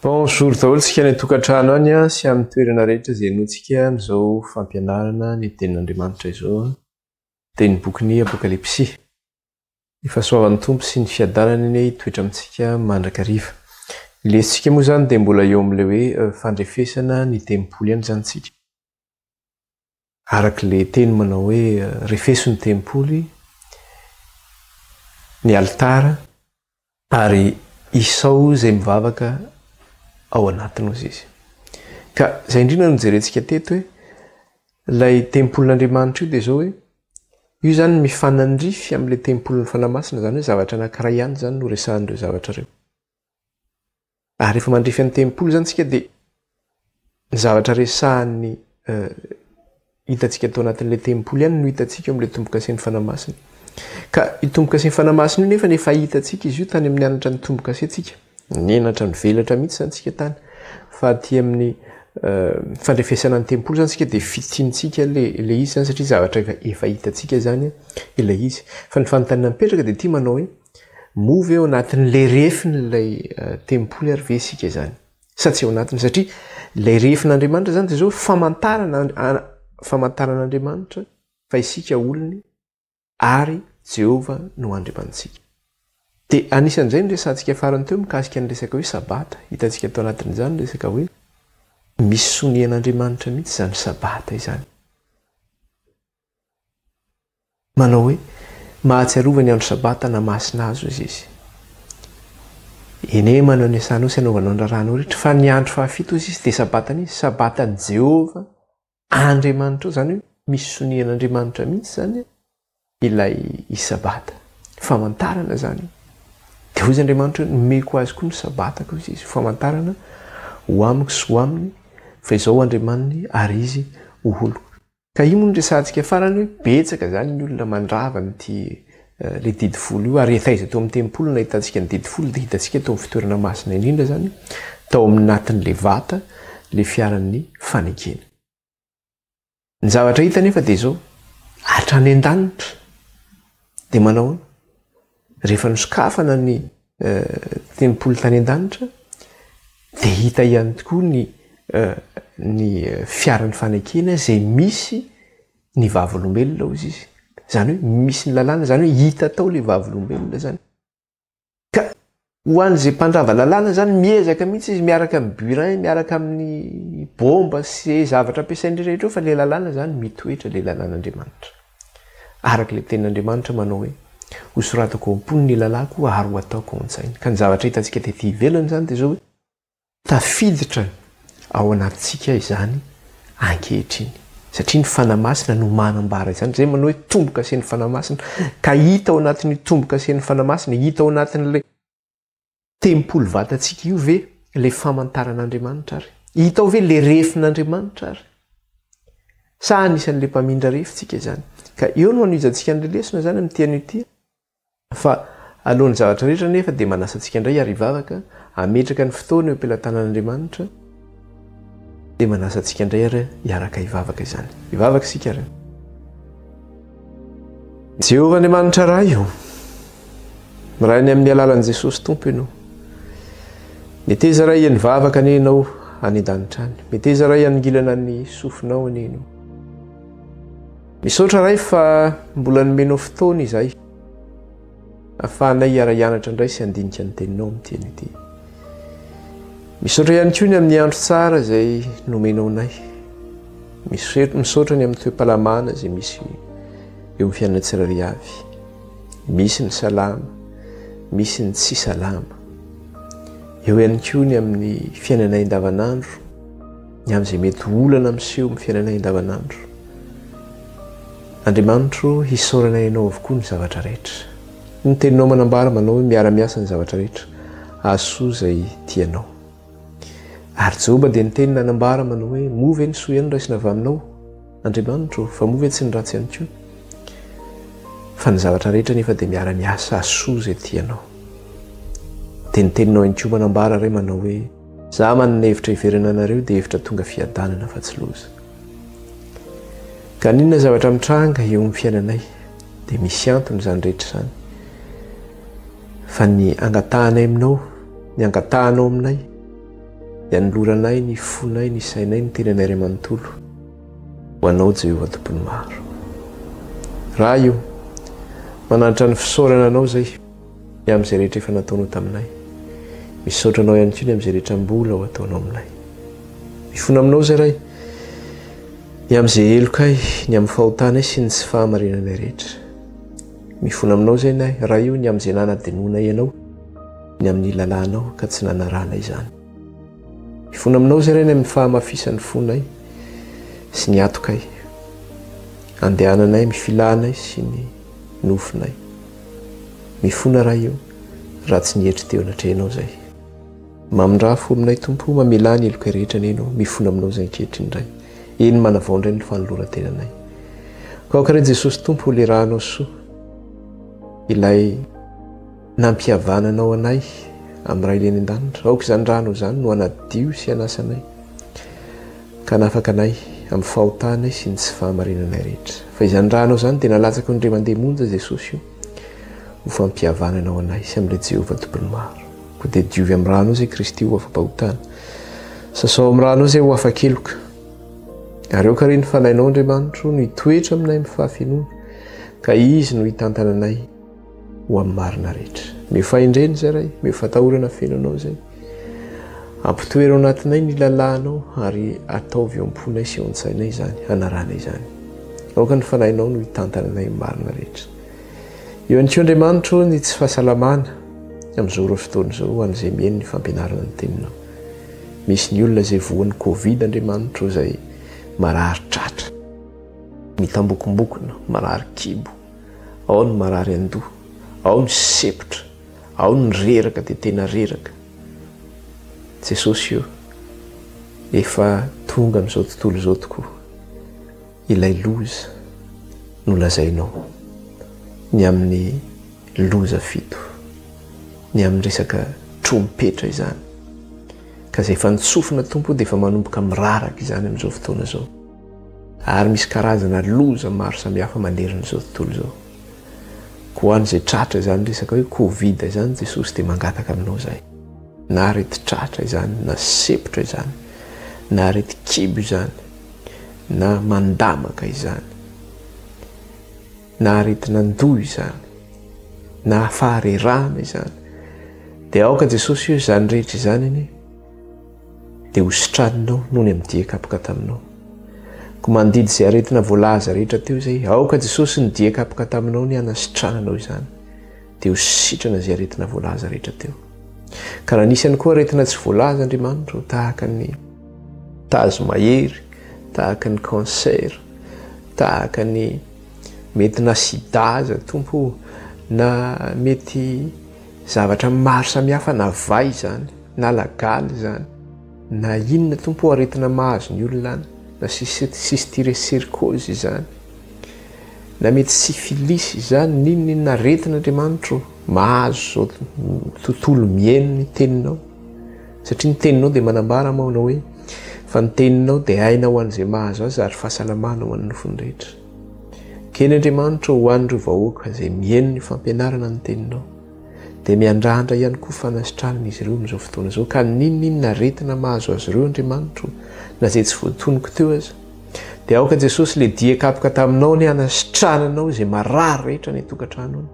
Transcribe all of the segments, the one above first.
Bonjour daholo tsika ny tokantrano any a sy amin'ny toerana rehetra izay noantsika amin'izao fampianarana ny tenin'Andriamanitra izao dia ny bokin'ny Apokalipsy. Ny fahasoavan'ny Tompo sy ny fiadanany ny toetra amintsika mandrakariva. Ilesitsika moa zany dia mbola eo amin'ilay hoe fandrefesana ny tempoly ihany zany tsika. Arak'ilay teny manao hoe refeso ny tempoly, ny altara ary isao izay mivavaka ao anatiny ozy izy. Ka izay indrindra no jerentsika teto hoe ilay tempolin'Andriamanitra io dia izao hoe io zany mifanandrify amin'ilay tempolin'ny fanamasina, zany hoe zavatra anankiray ihany zany no resahan'ireo zavatra ireo. Ary rehefa mandrify amin'ny tempoly zany tsika dia ny zavatra resahan'ny hitantsika tao anatin'ilay tempoly ihany no hitantsika eo amin'ilay tombo-kasen'ny fanamasina. Ka io tombo-kasen'ny fanamasina io nefa hitantsika izy io tany amin'ny anatra ny tombo-kasentsika. Nienatra ny velatra mihitsy zany tsika tany fa aty amin'ny fandrefesana ny tempoly zany tsika dia fitiantsika le izy zany satria zavatra efa hitantsika zany ilay izy. Fa ny fanontaniana mipetraka dia ity manao hoe move eo anatin'ilay refin'ilay tempoly ary ve isika zany sa tsy eo anatiny, satria ilay refin'Andriamanitra zany dia zao famantaran'Andriamanitra fa isika olony ary Jehova no Andriamantsika. Dia anisan'izay ny resantsika farany teo mikasika ny resaka hoe sabata. Hitantsika tao anatin'izany resaka hoe misy sonian'Andriamanitra mihitsy izany sabata izany. Manao hoe mahatsiarova ny andro sabata na masina azy izy izy. Ene manao ny asana sy anaovanao ny rahanao rehetra fa ny andro fahafito izy dia sabatany izy, sabatan'i Jehova Andriamanitra io, zany hoe misy sonian'Andriamanitra mihitsy zany ilay sabata. Famantarana zany. Dia hoy Andriamanitra nomeko azy koa ny sabata koa izy famantarana ho amiko sy ho aminy fa izao Andriamaniny ary izy ho oloko. Ka io moa no resantsika farany hoe betsaka zany ny olona mandrava n'ity le didifolo io ary efa izy tao amin'ny tempoly na hitantsika ny didifolo dia hitantsika tao amin'ny fitoerana masina indrindra zany tao amin'ny natin'le vata le fiaran'ny fanekena. Ny zavatra hita nefa dia izao hatrany an-danitra dia manao rehefa nosokafana ny tempoly tany an-danitra dia hita ihany tokoa ny fiaran'ny fanekena izay misy ny vavolombelona hozy izy. Zany hoe misy ny lalàna, zany hoe hita tao ilay vavolombelona zany. Ka ho an'izay mpandrava lalàna zany miezaka mihitsy izy miaraka amin'ny burin, miaraka amin'ny bomba sy zavatra ampiasainy rehetra fa ilay lalàna zany mitoetra ilay lalàn'Andriamanitra. Arak'ilay tenin'Andriamanitra manao hoe hosoratako ampony ny lalako ary ho ataoko an-tsaina. Ka ny zavatra hitantsika tetỳ ivelany zany dia izao hoe tafiditra ao anatintsika izany ankehitriny. Satria ny fanamasina no manambara izany. Zay manao hoe tombo-kasen'ny fanamasina. Ka hita ao anatin'ny tombo-kasen'ny fanamasina, hita ao anatin'ilay tempoly vatantsika io ve ilay famantaran'Andriamanitra ary? Hita ao ve ilay refin'Andriamanitra ary? Sa anisan'ilay mpamindra refintsika izany? Ka eo no anizantsika an'ilay lesona zany amin'ity an'ity. Fa alohan'ny zavatra rehetra nefa dia manasantsika indray ary hivavaka, hametraka ny fotoana eo am-pelantanan'Andriamanitra dia manasantsika indray ary hiaraka hivavaka izany. Hivavaka isika ary. Jehova Andriamanitra raha io, miray ny amin'ny alalan'i Jesosy Tompo ianao. Meteza ray nivavaka any ianao any an-danitra any. Meteza ray haningilana ny sofinao any ianao. Misaotra ray fa mbola nomenao fotoana izay ahafahanay hiara-hianatra indray sy handinika ny teninao amin'ity an'ity. Misaotra ihany koa ny amin'ny andro tsara izay nomenao anay. Misaotra ny amin'ny toe-palamana izay misy eo amin'ny fiainana tsirairay avy. Misy ny salama, misy ny tsy salama. Eo ihany koa ny amin'ny fiainanay andavanandro, ny amin'izay mety olana amin'seho amin'ny fiainanay andavanandro. Andriamanitra hisaoranay ianao avokoa ny zavatra rehetra. Ny teninao manambara manao hoe miara-miasa ny zavatra rehetra ahasoa izay tianao. Ary Jehova dia ny teny nanambara manao hoe move ny soa ihany raisina avy aminao Andriamanitra, fa move tsy ny ratsy ihany koa. Fa ny zavatra rehetra nefa dia miara-miasa ahasoa izay tianao. Dia ny teninao ihany koa manambara ray manao hoe za manana hevitra hiverina anareo dia hevitra tonga fiadanana fa tsy loza. Ka ninona zavatra mitranga eo amin'ny fiainanay dia misy antony izany rehetra izany. Fa ny angatahanay aminao, ny angatahanao aminay dia nyloranay ny fonay ny sainay ny tenanay ray manontolo ho anao Jehova tompony maro. Raha io mananatra ny fisaorana anao zay amin'izay rehetra efa nataonao taminay. Misaotra anao ihany koa ny amin'izay rehetra mbola ho ataonao aminay. Mifona aminao zay ray ny amin'izay elokay ny amin'ny fahotanay sy ny tsy fahamarinanay rehetra. Mifona aminao zay nay raha io ny amin'izay nanadinonay ianao ny amin'ny lalànao ka tsy nanarana izany. Mifona aminao zay ray ny amin'ny fahamafisan'ny fonay sy ny atokay andehananay mifilanay sy ny nofinay. Mifona raha io raha tsy nihetry teo anatrehanao zay. Mamindrafo aminay Tompo mamela ny elokay rehetra nenao. Mifona aminao zay ankehitriny indray eny manavao indray ny fanoloran-tenanay. Kaoka ray Jesosy Tompo ho lerahanao soa ilay nampihavananao anay amin'ny ray leny an-danitra. Aoka izany ranao zany no anadio sy anasanay ka nafaka anay amin'ny fahotanay sy ny tsy fahamarinanay rehetra. Fa izany ranao zany dia nalatsaka ny ray mandeha monja Jesosy io ho fampihavananao anay sy amin'ilay Jehova tompony maro. Ko dia diovy amin'ny ranao zay Kristy ho afa-pahotana. Sasao amin'ny ranao zay ho afa-keloka. Ary ao ka reny fanainao Andriamanitro no hitoetra aminay amin'ny fahafinoana ka izy no hitantana anay ho amin'ny marina rehetra. Mifaindreny zay ray, mifatahorana fenonao zay. Ampitoerao anatinay ny lalànao ary ataovy eo am-ponay sy eo an-tsainay izany, hanaranay izany. Aoka ny fanainao no hitantana anay amin'ny marina rehetra. Eo ihany koa Andriamanitro ny tsy fahasalamana amin'izao rao fotoana izao ho an'izay mihaino ny fampianarana ny teninao. Misy ny olona izay voan'ny Covid Andriamanitro izay marary tratra, mitambokombokona, marary kibo, ao ny marary andoha, ao ny sepotra, ao ny reraka dia tena reraka. Jesosy io efa tonga amin'izao tontolo izao tokoa ilay loza nolazainao ny amin'ny loza fito, ny amin'ny resaka trompetra izany. Ka izay efa nitsofina Tompo dia efa manomboka miraraka izany amin'izao fotoana izao. Ary misy karazana loza maro samihafa manerana izao tontolo izao. Ko ho an'izay tratra izany resaka hoe Covid izany Jesosy dia mangataka aminao izay. Na arety tratra izany, na sepotra izany, na arety kibo izany, na mandamaka izany, na arety nandoha izany, na faharerahana izany. Dia aoka Jesosy io izany rehetra izany iny dia hositranonao noho ny amin'ny dia-kapoka taminao. Ko mandidy izay aretina voalaza rehetra teo izay, aoka Jesosy ny dia-kapoka taminao ny hanasitrananao izany dia hositrana izay aretina voalaza rehetra teo. Ka raha nisy ihany koa aretina tsy voalaza Andriamanitro tahaka ny tazo mahery, tahaka ny cancer, tahaka ny mety na sida aza Tompo, na mety zavatra maro samihafa, na vai izany, na lagaly izany, na inona Tompo aretina mahazo ny olona any, na cysticercose izany, na mety syphilis izany, ninona aretina Andriamanitro mahazo zao tontolo mihaino ny teninao. Satria ny teninao dia manambara maonao hoe fa ny teninao dia aina ho an'izay mahazo azy ary fahasalamana ho an'ny nofony rehetra. Kely Andriamanitro ho an'ireo vahoaka izay mihaino ny fampianarana ny teninao dia miandrandra ihany koa fanasitranana izy ireo amin'izao fotoana izao. Ka ninona aretina mahazo azy ireo Andriamanitro na izay tsy voatonoko teo aza dia aoka Jesosy le dia-kapoka taminao ny hanasitrananao izay marary rehetra ny tokantranony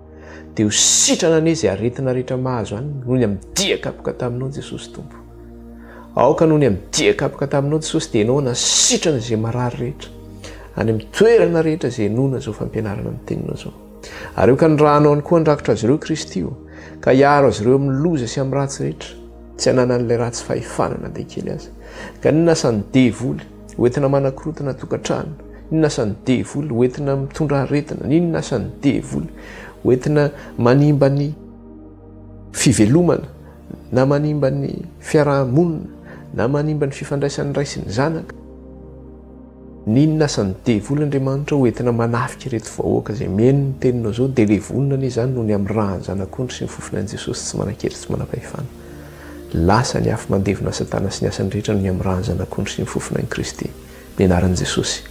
dia hositrana anie izay aretina rehetra mahazo any noho ny amin'ny dia-kapoka taminao Jesosy Tompo. Aoka noho ny amin'ny dia-kapoka taminao Jesosy dia ianao hanasitrana izay marary rehetra any amin'ny toerana rehetra izay nona izao fampianarana ny teninao izao. Ary eo ka ny rahanao any koa andrakotra azy ireo Kristy io ka hiaro azy ireo amin'ny loza sy amin'ny ratsy rehetra, tsy hananan'ilay ratsy fahefanana dia kely aza. Ka nina asany devoly hoentina manakorotana tokantrano, nina asany devoly hoentina mitondra aretina, nina asany devoly hoentina manimba ny fivelomana, na manimba ny fiarahamonina, na manimba ny fifandraisan'ny ray sy ny zanaka. Ninona asany devoly Andriamanitra hoentina manafika ireto vahoaka izay mihaino ny teninao izao dia le vonona anie izany noho ny amin'ny rahany zanak'ondry sy ny fofona an'i Jesosy tsy manan-kery tsy manam-pahefana. Lasa ny afo mandevona Satana sy ny asany rehetra noho ny amin'ny rahany zanak'ondry sy ny fofona an'i Kristy. Ny anaran'i Jesosy.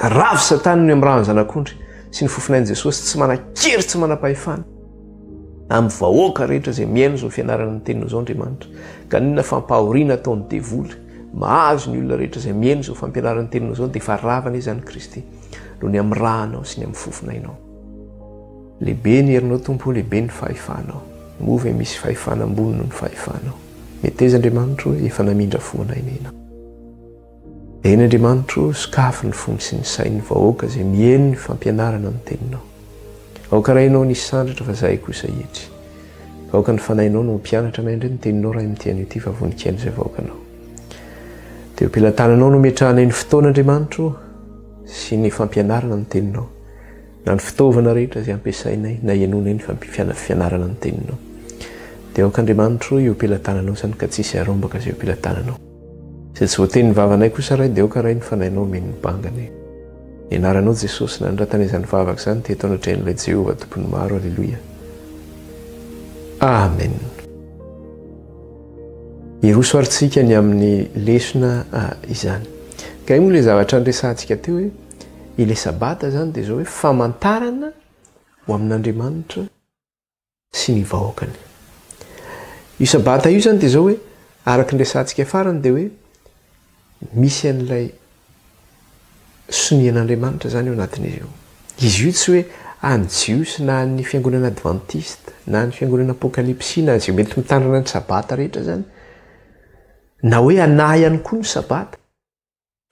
ravy satana ny am'rahany zanak'ondry sy ny fofinain'i Jesosy tsy manan-kery tsy manam-pahefana amin'ny vahoaka rehetra izay miaino zao fianarana ny teninao zao Andriamanitra ka ninona fampahoriana ataony devoly mahazo ny olona rehetra izay miaino zao fampianarana ny teninao zao dia efa ravana izany Kristy noho ny amin'ny rahanao sy ny amin'ny fofinainao. Lehibe ny herinao Tompo, lehibe ny fahefanao. Move misy fahefana ambony noho ny fahefanao. Meteza Andriamanitro efa namindra foanay nena. Eny Andriamanitro sokafo ny fony sy ny sain'ny vahoaka izay mihaino ny fampianarana ny teninao. Aokarainao nisy sandratra fa zahay kosa hitry. Vahoaka ny fanainao no mpianatra maindray ny teninao raha imitian'io ty fa voninkaino izay vahoakanao. Dia ampilatananao no metrahanay ny fotoana Andriamanitro sy ny fampianarana ny teninao. Na ny fitaovana rehetra izay ampiasainay na ianona ny fianarana ny teninao. Dia aok'Andriamanitro io ampilatananao zany ka tsisy arombaka izay ampilatananao. Izay tsy voateny ny vavanay kosa ray dia aokaray ny fanainao meny ny bangany. Ianaranao Jesosy na niratanay izany vavaka izany teto anatrain'ilay Jehovah tompony maro. Alleloia. Amen. Irosoaritsika ny amin'ny lesona izany. Ka io moa ilay zavatra andresantsika teo hoe ilay sabata zany dia zao hoe famantarana ho amin'Andriamanitra sy ny vahoakany. Io sabata io zany dia zao hoe araka ny resantsika farany dia hoe misy an'ilay sonian'Andriamanitra zany eo anatin'izy io. Izy io tsy hoe any jiosy na ny fiangonana adventiste na ny fiangonana apokalipsi na izay mety mitandrina ny sabata rehetra zany na hoe anahy ihany koa ny sabata.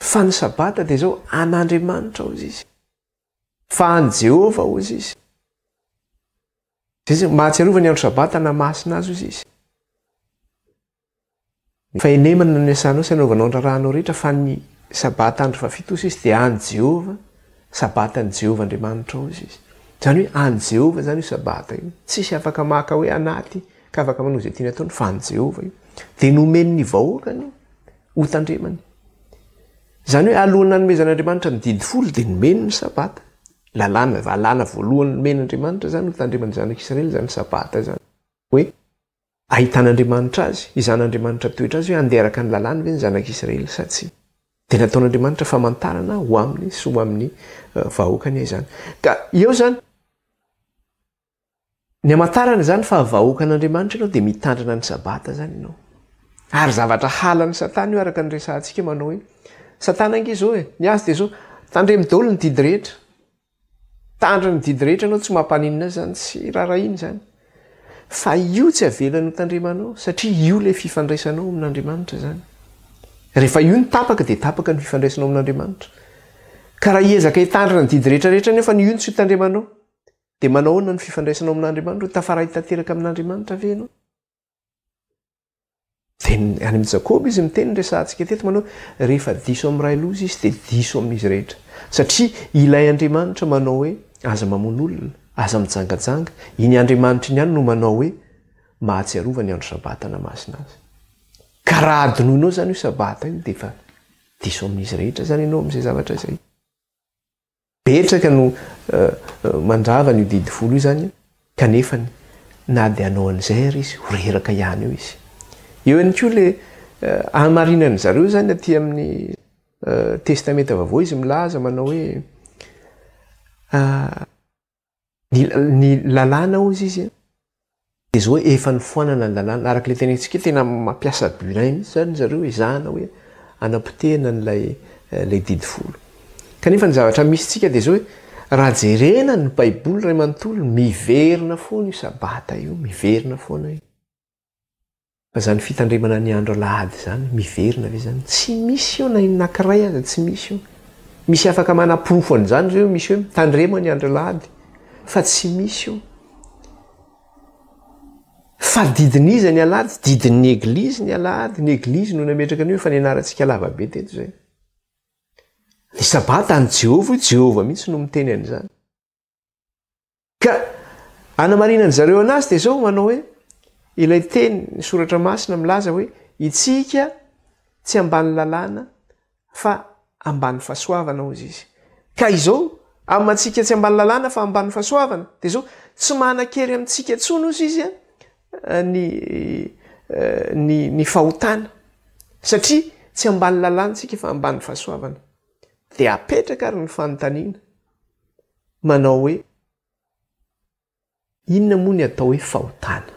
Fa ny sabata dia zao an'Andriamanitra hozy izy. Fa an Jehova hozy izy. Zay mahatsiarova ny andro sabata na masina azy hozy izy. Fa enemana ny asanao sy anaovanao ndrarahanao rehetra fa ny sabata andro fafito hozy izy dia an Jehova, sabata an Jehova Andriamanitra hozy izy. Zany hoe an Jehova zany io sabata io. Tsisy afaka maka hoe anaty ka afaka manao izay tiany ataony fa an Jehova io. Dia nomeny ny vahoakany ho tandremany. Zany hoe alohan'ny nanomezan'Andriamanitra ny didy folo dia nomeny ny sabata. Lalàna voalohany nomen'Andriamanitra zany ho tandremany zanak'Israely zany sabata zany. Hoe ahitan'Andriamanitra azy, izan'Andriamanitra toetra azy hoe andeharaka ny lalàna ve ny zanak'Israely sa tsy. Dia nataon'Andriamanitra famantarana ho aminy sy ho amin'ny vahoakany izany. Ka eo zany ny hamantarana zany fa vahoakan'Andriamanitra ianao dia mitandrina ny sabata zany ianao. Ary zavatra halan'ny Satana io araka ny resantsika manao hoe Satana ange zao ny azy dia zao tandremy daholo ny didy rehetra. Tandra ny didy rehetra ianao tsy mampanina zany tsy raharahiana zany. Fa io tsy avelany ho tandremanao satria io ilay fifandraisanao amin'Andriamanitra zany. Rehefa io ny tapaka dia tapaka ny fifandraisanao amin'Andriamanitra. Ka raha hiezaka hitandrina ny didy rehetrarehetra nefa ny io ny tsy ho tandremanao dia manao ahoana ny fifandraisanao amin'Andriamanitra ho tafaray tanteraka amin'Andriamanitra ve ianao? Dia any amin'ny Jakoba izy miteny ny resantsika teto manao rehefa diso amin'ny ray loza izy dia diso amin'izy rehetra. Satria ilay Andriamanitra manao hoe aza mamono olona, aza mijangajanga, iny Andriamanitra iny ihany no manao hoe mahatsiarova ny andro sabata na masina azy. Ka raha adinoinao zany io sabata io dia efa diso amin'izy rehetra zany ianao amin'izay zavatra izay. Betraka no mandrava ny didy folo io zany kanefa na dia hanao an'izay ary izy ho reraka ihany eo izy. Eo ihany koa ilay hamarinan'ny zareo zany aty amin'ny testamenta vaovao izy milaza manao hoe ny lalàna hozy izy dia zao hoe efa nifoanana ny lalàna araka ilay tenentsika tena mampiasa burin mihitsy zany zareo izahana hoe anapotehana n'ilay didy folo. Kanefa ny zavatra misy tsika dia zao hoe raha jerena ny baiboly ray manontolo miverina foana io sabata io, miverina foana io. Fa zany fitandremana ny andro alahady zany miverina ve zany? Tsy misy io na inankiray aza tsy misy io. Misy afaka manapofo an'izany ireo misy hoe mitandrema ny andro alahady fa tsy misy io. Fa didiniza ny alahady, didin'ny eglizy ny alahady, ny eglizy no nametraka an'io fa nianarantsika lavabe teto zay. Ny sabata any Jehova, Jehova mihitsy no miteny an'izany. Ka anamarinany zareo anazy dia zao manao hoe ilay teny ny soratra masina milaza hoe itsika tsy ambany lalàna fa ambany fahasoavana hozy izy. Ka izao amintsika tsy ambany lalàna fa ambany fahasoavana dia zao tsy manan-kery amintsika intsony hozy izy ny fahotana satria tsy ambany lalàna tsika fa ambany fahasoavana. dia apetraka ary ny fanontaniana manao hoe inona moa ny atao hoe fahotana,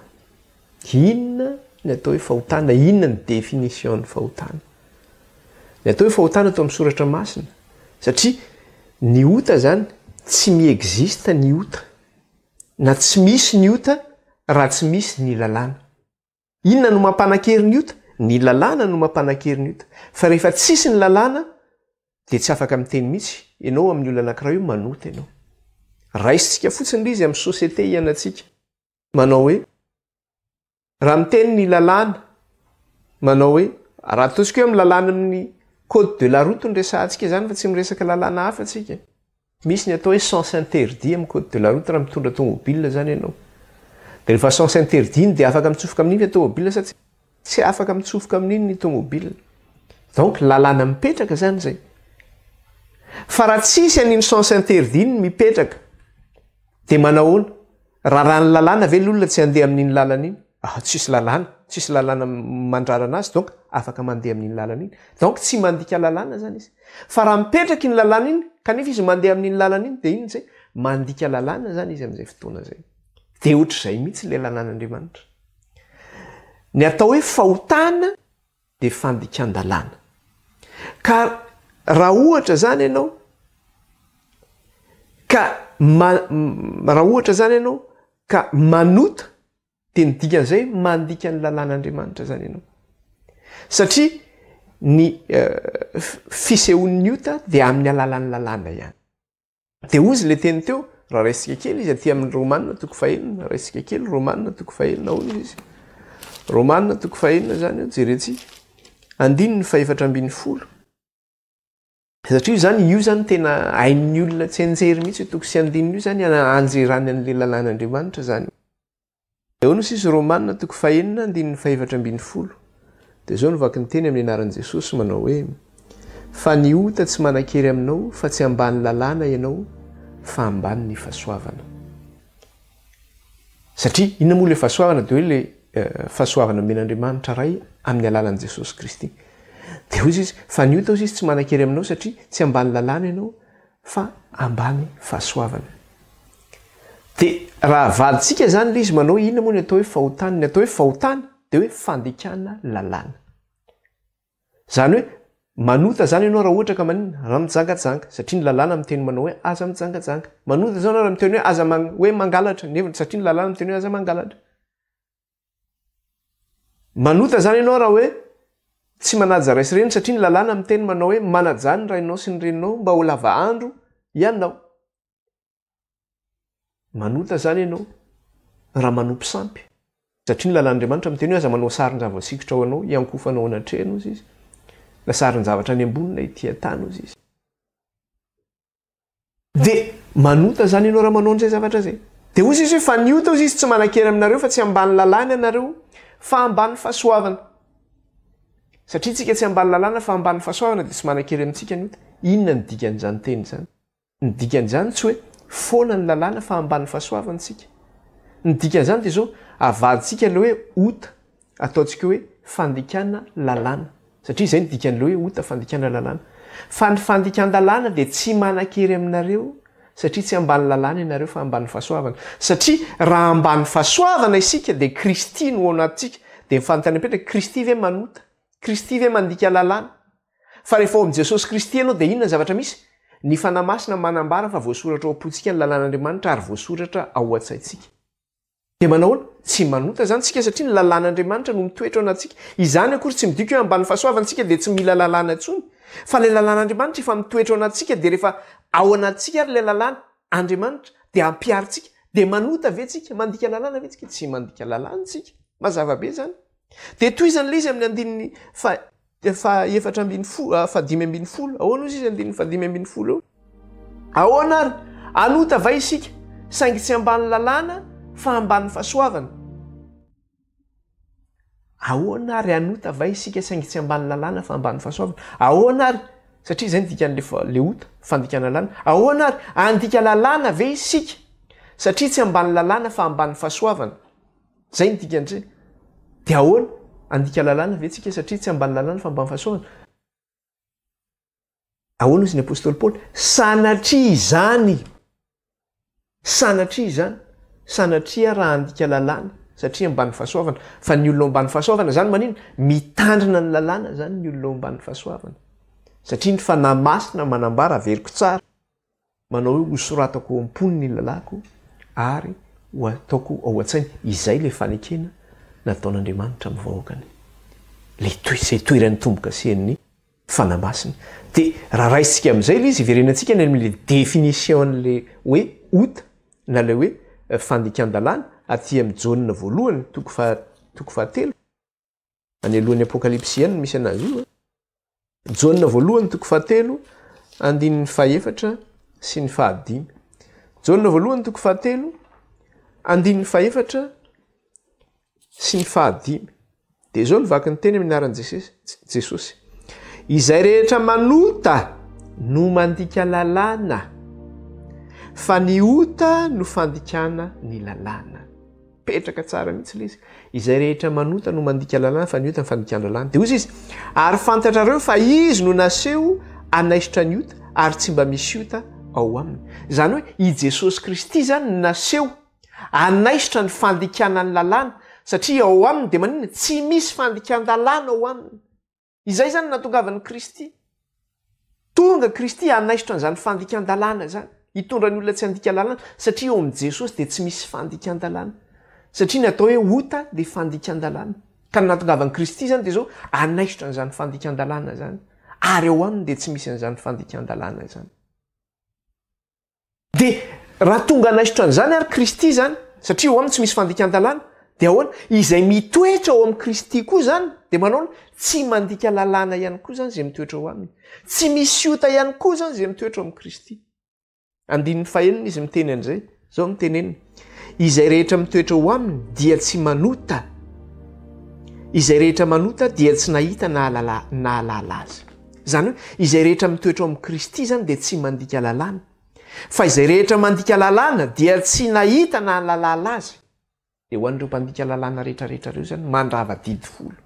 inona ny atao hoe fahotana, inona ny définition ny fahotana. Ny atao hoe fahotana atao amin'ny soratra masina satria ny ota zany tsy miexista ny ota na tsy misy ny ota raha tsy misy ny lalàna. Inona no mampanan-kery ny ota? Ny lalàna no mampanan-kery ny ota. Fa rehefa tsisy ny lalàna dia tsy afaka miteny mihitsy ianao amin'ny olona anankiray io manota ianao. Raisitsika fotsiny ilay izy amin'ny sosiete ianantsika manao hoe raha miteny ny lalàna manao hoe raha ataontsika hoe amin'ny lalàna amin'ny code de la route ny resantsika zany fa tsy miresaka lalàna hafa tsika. Misy ny atao hoe sens interdit amin'ny code de la route raha mitondra tomobile zany ianao. Dia rehefa sens interdit dia afaka mitsofoka amin'iny ny tomobile satria tsy afaka mitsofoka amin'iny ny tomobile. Donc lalàna mipetraka zany zay. Fa raha tsisy an'iny sens interdit mipetraka dia manahoana? Raha ny lalàna ve olona tsy handeha amin'iny lalana iny? Tsisy lalàna mandrarana azy donc afaka mandeha amin'iny lalana iny. Donc tsy mandika lalàna zany izy. Fa raha mipetraka iny lalàna iny kanefa izy mandeha amin'iny lalana iny dia iny zay mandika lalàna zany izy amin'izay fotoana zay. Dia ohatr'izay mihitsy ilay lalàn'Andriamanitra. Ny atao hoe fahotana dia fandikan-dalàna. Ka raha ohatra zany ianao ka manota dia ny dikan'izay mandika ny lalàn'Andriamanitra zany ianao. Satria ny fisehoan'ny ota dia amin'ny alalan'ny lalàna ihany. Dia hoy izy ilay teny teo, raha raisika kely izy aty amin'ny Romanina toko 1, raisika kely Romanina toko 1 hoy izy. Romanina toko 1 zany jerentsika 4:40. Satria zany io zany tena hain'ny olona tsy anjery mihitsy toko sy andinina io zany anjerany an'ilay lalàn'Andriamanitra zany. Dia hono izy Romanina toko 1:4. Dia zao nivaky ny teny amin'ny anaran'i Jesosy manao hoe fa ny ota tsy manan-kery aminao fa tsy ambany lalàna ianao fa ambany ny fahasoavana. Satria inona moa ilay fahasoavana? Dia hoe ilay fahasoavana men'Andriamanitra ray amin'ny alalan'i Jesosy Kristy. Dia hoy izy fa ny ota izy tsy manan-kery aminao satria tsy ambany lalàna ianao fa ambany fahasoavana. Dia raha vadintsika zany ilay izy manao inona moa ny atao hoe fahotana? Ny atao hoe fahotana dia hoe fandikana lalàna. Zany hoe manota zany ianao raha ohatra ka manina raha mijangajanga satria ny lalàna miteny manao hoe aza mijangajanga. Manota zao raha miteny hoe aza hoe mangalatra nefa satria ny lalàna miteny hoe aza mangalatra. Manota zany ianao raha hoe tsy manaja raisy reny satria ny lalàna miteny manao hoe manajany ny rainao sy ny reninao mba ho lava andro ianao. Manota zany ianao raha manompo sampy satria ny lalàn'Andriamanitra miteny hoe aza manao sarin-javatra sikotra ho anao iankofanao anatrehana ozy izy na sarin-javatra any ambony na ity an-tany ozy izy. Dia manota zany ianao raha manao an'izay zavatra zay. Dia ozy izy hoe fa ny ota ozy izy tsy manan-kery aminareo fa tsy ambany lalàna ianareo fa ambany fahasoavana. Satria tsika tsy ambany lalàna fa ambany fahasoavana dia tsy manan-kery amintsika ny ota. Inona ny dikan'izany teny zany? Ny dikan'izany tsy hoe foana ny lalàna fa ambany fahasoavana tsika. Ny dikan'izany dia zao avadintsika ilay hoe ota ataontsika hoe fandikana lalàna. Satria izay ny dikan'ilay hoe ota fandikana lalàna. Fa ny fandikan-dalàna dia tsy manan-kery aminareo satria tsy ambany lalàna ianareo fa ambany fahasoavana. Satria raha ambany fahasoavana isika dia Kristy no ao anatintsika. Dia mifanontany apetraka Kristy ve manota? Kristy ve mandika lalàna? Fa rehefa ao amin'i Jesosy Kristy ianao dia inona ny zavatra misy? Ny fanamasina manambara fa voasoratra ao am-pontsika ny lalàn'Andriamanitra ary voasoratra ao an-tsaintsika. Dia manahoana? Tsy manota zany tsika satria ny lalàn'Andriamanitra no mitoetra ao anatintsika. Izany akory tsy midika hoe ambany fahasoavana tsika dia tsy mila lalàna intsony. Fa ilay lalàn'Andriamanitra efa mitoetra ao anatintsika dia rehefa ao anatintsika ary ilay lalàna Andriamanitra dia ampiary tsika. Dia manota ve tsika? Mandika lalàna ve tsika? Tsy mandika lalàna tsika. Mazava be zany. Dia toizany ilay izy amin'ny andininy 5:10. Ahoana ozy izy andininy 5:10? Ahoana ary? Anota va isika saingy tsy ambany lalàna fa ambany fahasoavana. Ahoana ary anota va isika saingy tsy ambany lalàna fa ambany fahasoavana? Ahoana ary? Satria izay ny dikan'ilay ota fandikana lalàna. Ahoana ary? Andika lalàna ve isika satria tsy ambany lalàna fa ambany fahasoavana? Zay ny dikan'izay. Dia ahoana? Andika lalàna ve isika satria tsy ambany lalàna fa ambany fahasoavana? ahoana izy ny apôstôly paoly sanatria izany sanatria raha andika lalàna satria ambany fahasoavana fa ny olona ambany fahasoavana zany manina mitandrina ny lalàna zany ny olona ambany fahasoavana satria ny fanahy masina manambara averiko tsara manao hoe hosoratako ampony ny lalako ary ataoko ao an-tsainy izay le fanekena nataon'Andriamanitra amin'ny vahoakany izay toeran'ny tomboka sehan'ny fanahy masina dia raha raisitsika amin'izay le izy iverenantsika ny amin'le définition'le hoe ota na le hoe fandikan-dalàna aty amin'ny jaonina voalohany toko fahatelo any alohan'ny apokalipsiana misy anazy io jaonina voalohany toko fahatelo andininy fahaefatra sy ny fahadimy jaonina voalohany toko fahatelo andininy fahaefatra sy ny fahadimy dia zao nivaky ny teny amin'ny anaran'i Jesosy izay rehetra manota no mandika lalàna fa ny ota no fandikana ny lalàna petraka tsara mihitsy le izy izay rehetra manota no mandika lalàna fa ny ota no fandikana lalàna dia ozy izy ary fantatrareo fa izy no naseho anaisitra ny ota ary tsy mba misy ota ao aminy zany hoe i Jesosy Kristy zany naseho anaisitra ny fandikana ny lalàna satria ao aminy dia maninona tsy misy fandikan-dalàna ao aminy izay zany natongavan'ny Kristy tonga Kristy anaisitra n'izany fandikan-dalàna zany hitondra ny olona tsy handika lalàna satria eo amin'i Jesosy dia tsy misy fandikan-dalàna satria ny atao hoe ota dia fandikan-dalàna ka ny natongavan'ny Kristy zany dia zao anaisitra n'izany fandikan-dalàna zany ary eo aminy dia tsy misy an'izany fandikan-dalàna zany dia raha tonga anaisitra n'izany ary Kristy zany satria eo aminy tsy misy fandikan-dalàna dia ahoana izay mitoetra ao amin'ny Kristy koa zany dia manaona tsy mandika lalàna ihany koa zany izay mitoetra ao aminy tsy misy ota ihany koa zany izay mitoetra ao amin'ny Kristy andininy fahenina izy miteny an'izay zao mitenenina izay rehetra mitoetra ao aminy dia tsy manota izay rehetra manota dia tsy nahita na halala azy zany hoe izay rehetra mitoetra ao amin'ny Kristy zany dia tsy mandika lalàna fa izay rehetra mandika lalàna dia tsy nahita na halala azy dia ho an'ireo mpandika lalàna rehetrarehetra reo zany mandrava didy folo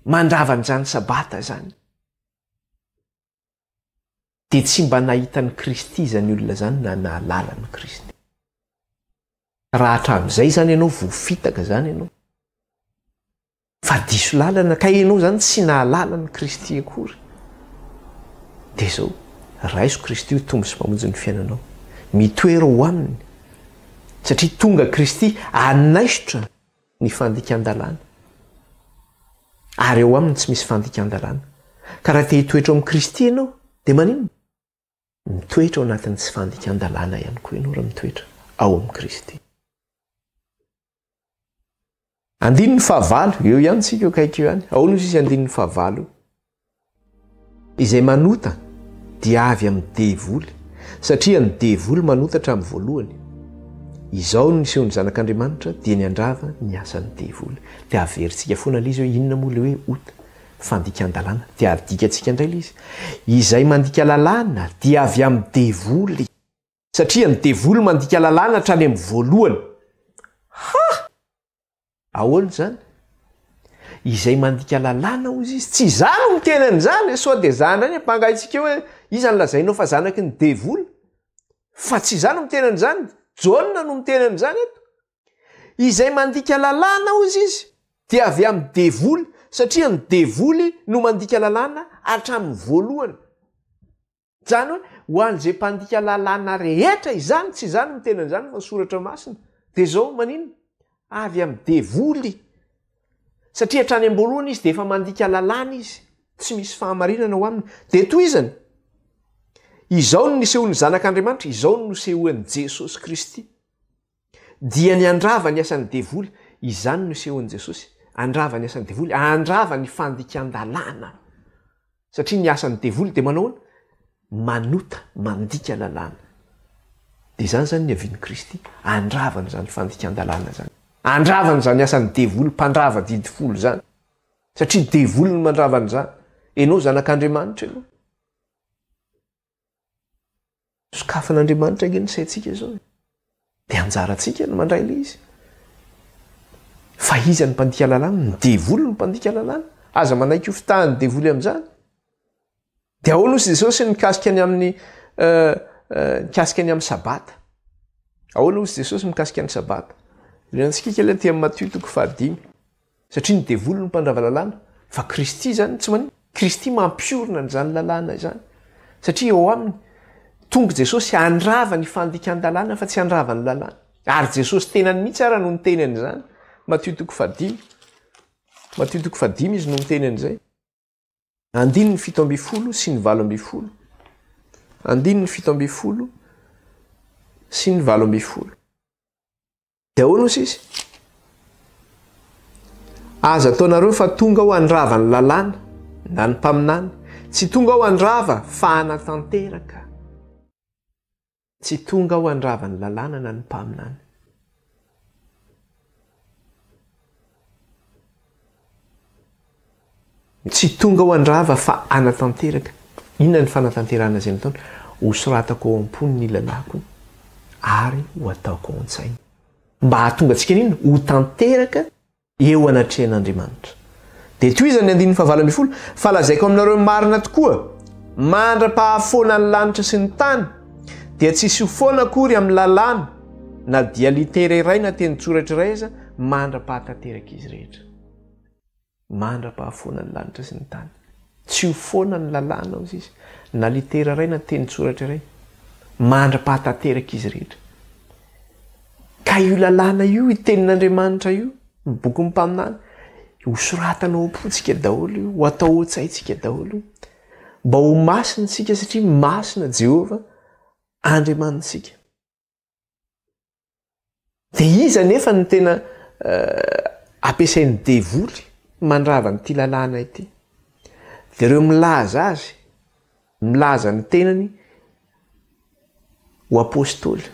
mandrava n'izany sabata zany dia tsy mba nahitany Kristy zany olona zany na nahalala ny Kristy raha hatramin'izay zany ianao voafitaka zany ianao fa diso lalana ka ianao zany tsy nahalala ny Kristy akory dia zao raiso Kristy ho tombo sy mpamonjy ny fiainanao mitoera ho aminy satria tonga Kristy anaisitra ny fandikan-dalàna ary eo aminy tsy misy fandikan-dalàna ka raha te hitoetra ao amin'ny Kristy ianao dia maninona mitoetra ao anatin'ny tsy fandikan-dalàna ihany koa ianao raha mitoetra ao amin'ny Kristy andininy fahavalo eo ihany tsika eo kaiky eo ihany ahoana izy andininy fahavalo izay manota dia avy amin'ny devoly satria ny devoly manotatra amin'ny voalohany izao no nisehony zanak'Andriamanitra dia ny andrava ny asan'ny devoly dia averintsika foana ilay izy hoe inona moa ilay hoe ota fandikan-dalàna dia adikatsika indray ilay izy izay mandika lalàna dia avy amin'ny devoly satria ny devoly mandika lalàna hatrany amin'ny voalohany ahoana zany izay mandika lalàna ozy izy tsy zany no mitenany zany sao dia zany rany ampangaitsika hoe izy anylazainao fa zanaky ny devoly fa tsy zany no mitenany zany Jaonina no mitenany zany eto izay mandika lalàna ozy izy dia avy amin'ny devoly satria ny devoly no mandika lalàna hatramin'ny voalohany zany hoe ho an'izay mpandika lalàna rehetra izany tsy zany no mitenany zany fa soratra masina dia zao maninona avy amin'ny devoly satria hatrany am-boalohany izy dia efa mandika lalàna izy tsy misy fahamarinana ho aminy dia toy izany izao no nisehon'ny zanak'Andriamanitra izao no nosehoan'i Jesosy Kristy dia ny andrava ny asan'ny devoly izany no nisehon'i Jesosy andrava ny asan'ny devoly andrava ny fandikan-dalàna satria ny asan'ny devoly dia manao manota mandika lalàna dia zany zany ny avian'i Kristy andravana zany fandikan-dalàna zany andravana zany asan'ny devoly mpandrava didy folo zany satria devoly no mandravana zany ianao zanak'Andriamanitra ianao sokafan'Andriamanitra nge ny saintsika zao dia anjarantsika no mandray ilay izy fa iza ny mpandika lalàna ny devoly no mpandika lalàna aza manaiky ho fitahany devoly amin'izany dia ahoana ozy jesosy mikasika ny amin'ny mikasika ny amin'ny sabata ahoana ozy jesosy mikasika ny sabata irantsika le tia Matthieu 5 satria ny devolo ny mpandrava lalàna fa Kristy zany tsy maninona Kristy mampiorona n'izany lalàna izany satria eo aminy tonga Jesosy andrava ny fandikan-dalàna fa tsy andrava ny lalàna ary Jesosy tenany mihitsy ara no niteny an'izany Matthieu 5 izy no niteny an'izay 17 sy ny 18 17 sy ny 18 dia ahoana ozy izy aza ataonareo fa tonga ho andrava ny lalàna na ny mpaminany tsy tonga ho andrava fa hanatanteraka tsy tonga ho andrava ny lalàna na ny mpaminany tsy tonga ho andrava fa hanatanteraka inona ny fanatanterana zay nataony hosoratako ao am-pony ny lalako ary ho ataoko ao an-tsaina mba hahatonga antsika n'inona ho tanteraka eo anatrehan'Andriamanitra dia toy izany 17 fa lazaiko aminareo marina tokoa mandra-pahafoana ny lanitra sy ny tany dia tsisy ho foana akory amin'ny lalàna na dia litera iray na teny tsoratra iray aza mandra-pahatanteraka izy rehetra mandra-pahafoana ny lanitra sy ny tany tsy ho foana ny lalàna ozy izy na litera iray na teny tsoratra iray mandra-pahatanteraka izy rehetra ka io lalàna io itenin'Andriamanitra io ny boky mpaminany hosoratanao am-pontsika daholo io ho atao an-tsaintsika daholo mba ho masina tsika satria masina Jehova Andriamanitsika dia iza nefa ny tena ampiasain'ny devoly mandrava nyity lalàna ity dia ireo milaza azy milaza ny tenany ho apôstôly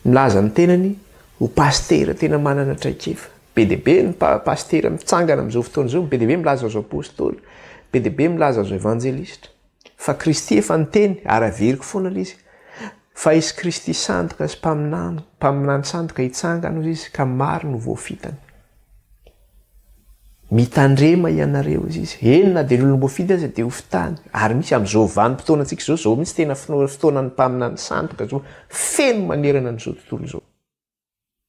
milaza ny tenany ho pastera tena manana traikefa be dia be ny pastera mitsangana amin'izao fotoana izao be dia be milaza azo apôstôly be dia be milaza azo evanjelista fa Kristy efa niteny ary averiko foana izy fa izy Kristy sandoka sy mpaminany sandoka hitsangana ozy izy ka maro no voafitany mitandrema ianareo izy izy enina dia n'olona voafity aza dia ho fitany ary misy amin'izao vanim-potoana antsika izao zao misy tena fotoana ny mpaminany sandoka zao feno manerana n'izao tontolo izao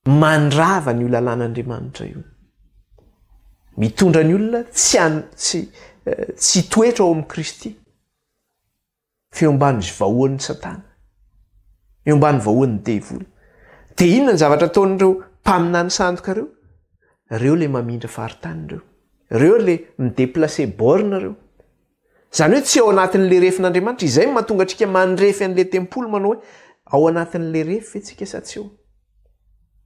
mandrava ny io lalàn'Andriamanitra io mitondra ny olona tsy toetra ao amin'ny Kristy fa eo ambany vahoan'ny Satana eo ambany vahoan'ny devoly dia inona ny zavatra ataon'ireo mpaminany sandoka reo le mamindra faritany reo le mideplace borne reo zany hoe tsy ao anatin'le refin'Andriamanitra izay mahatonga antsika mandrefy an'le tempolo manao hoe ao anatin'le refy ve tsika sa tsy eo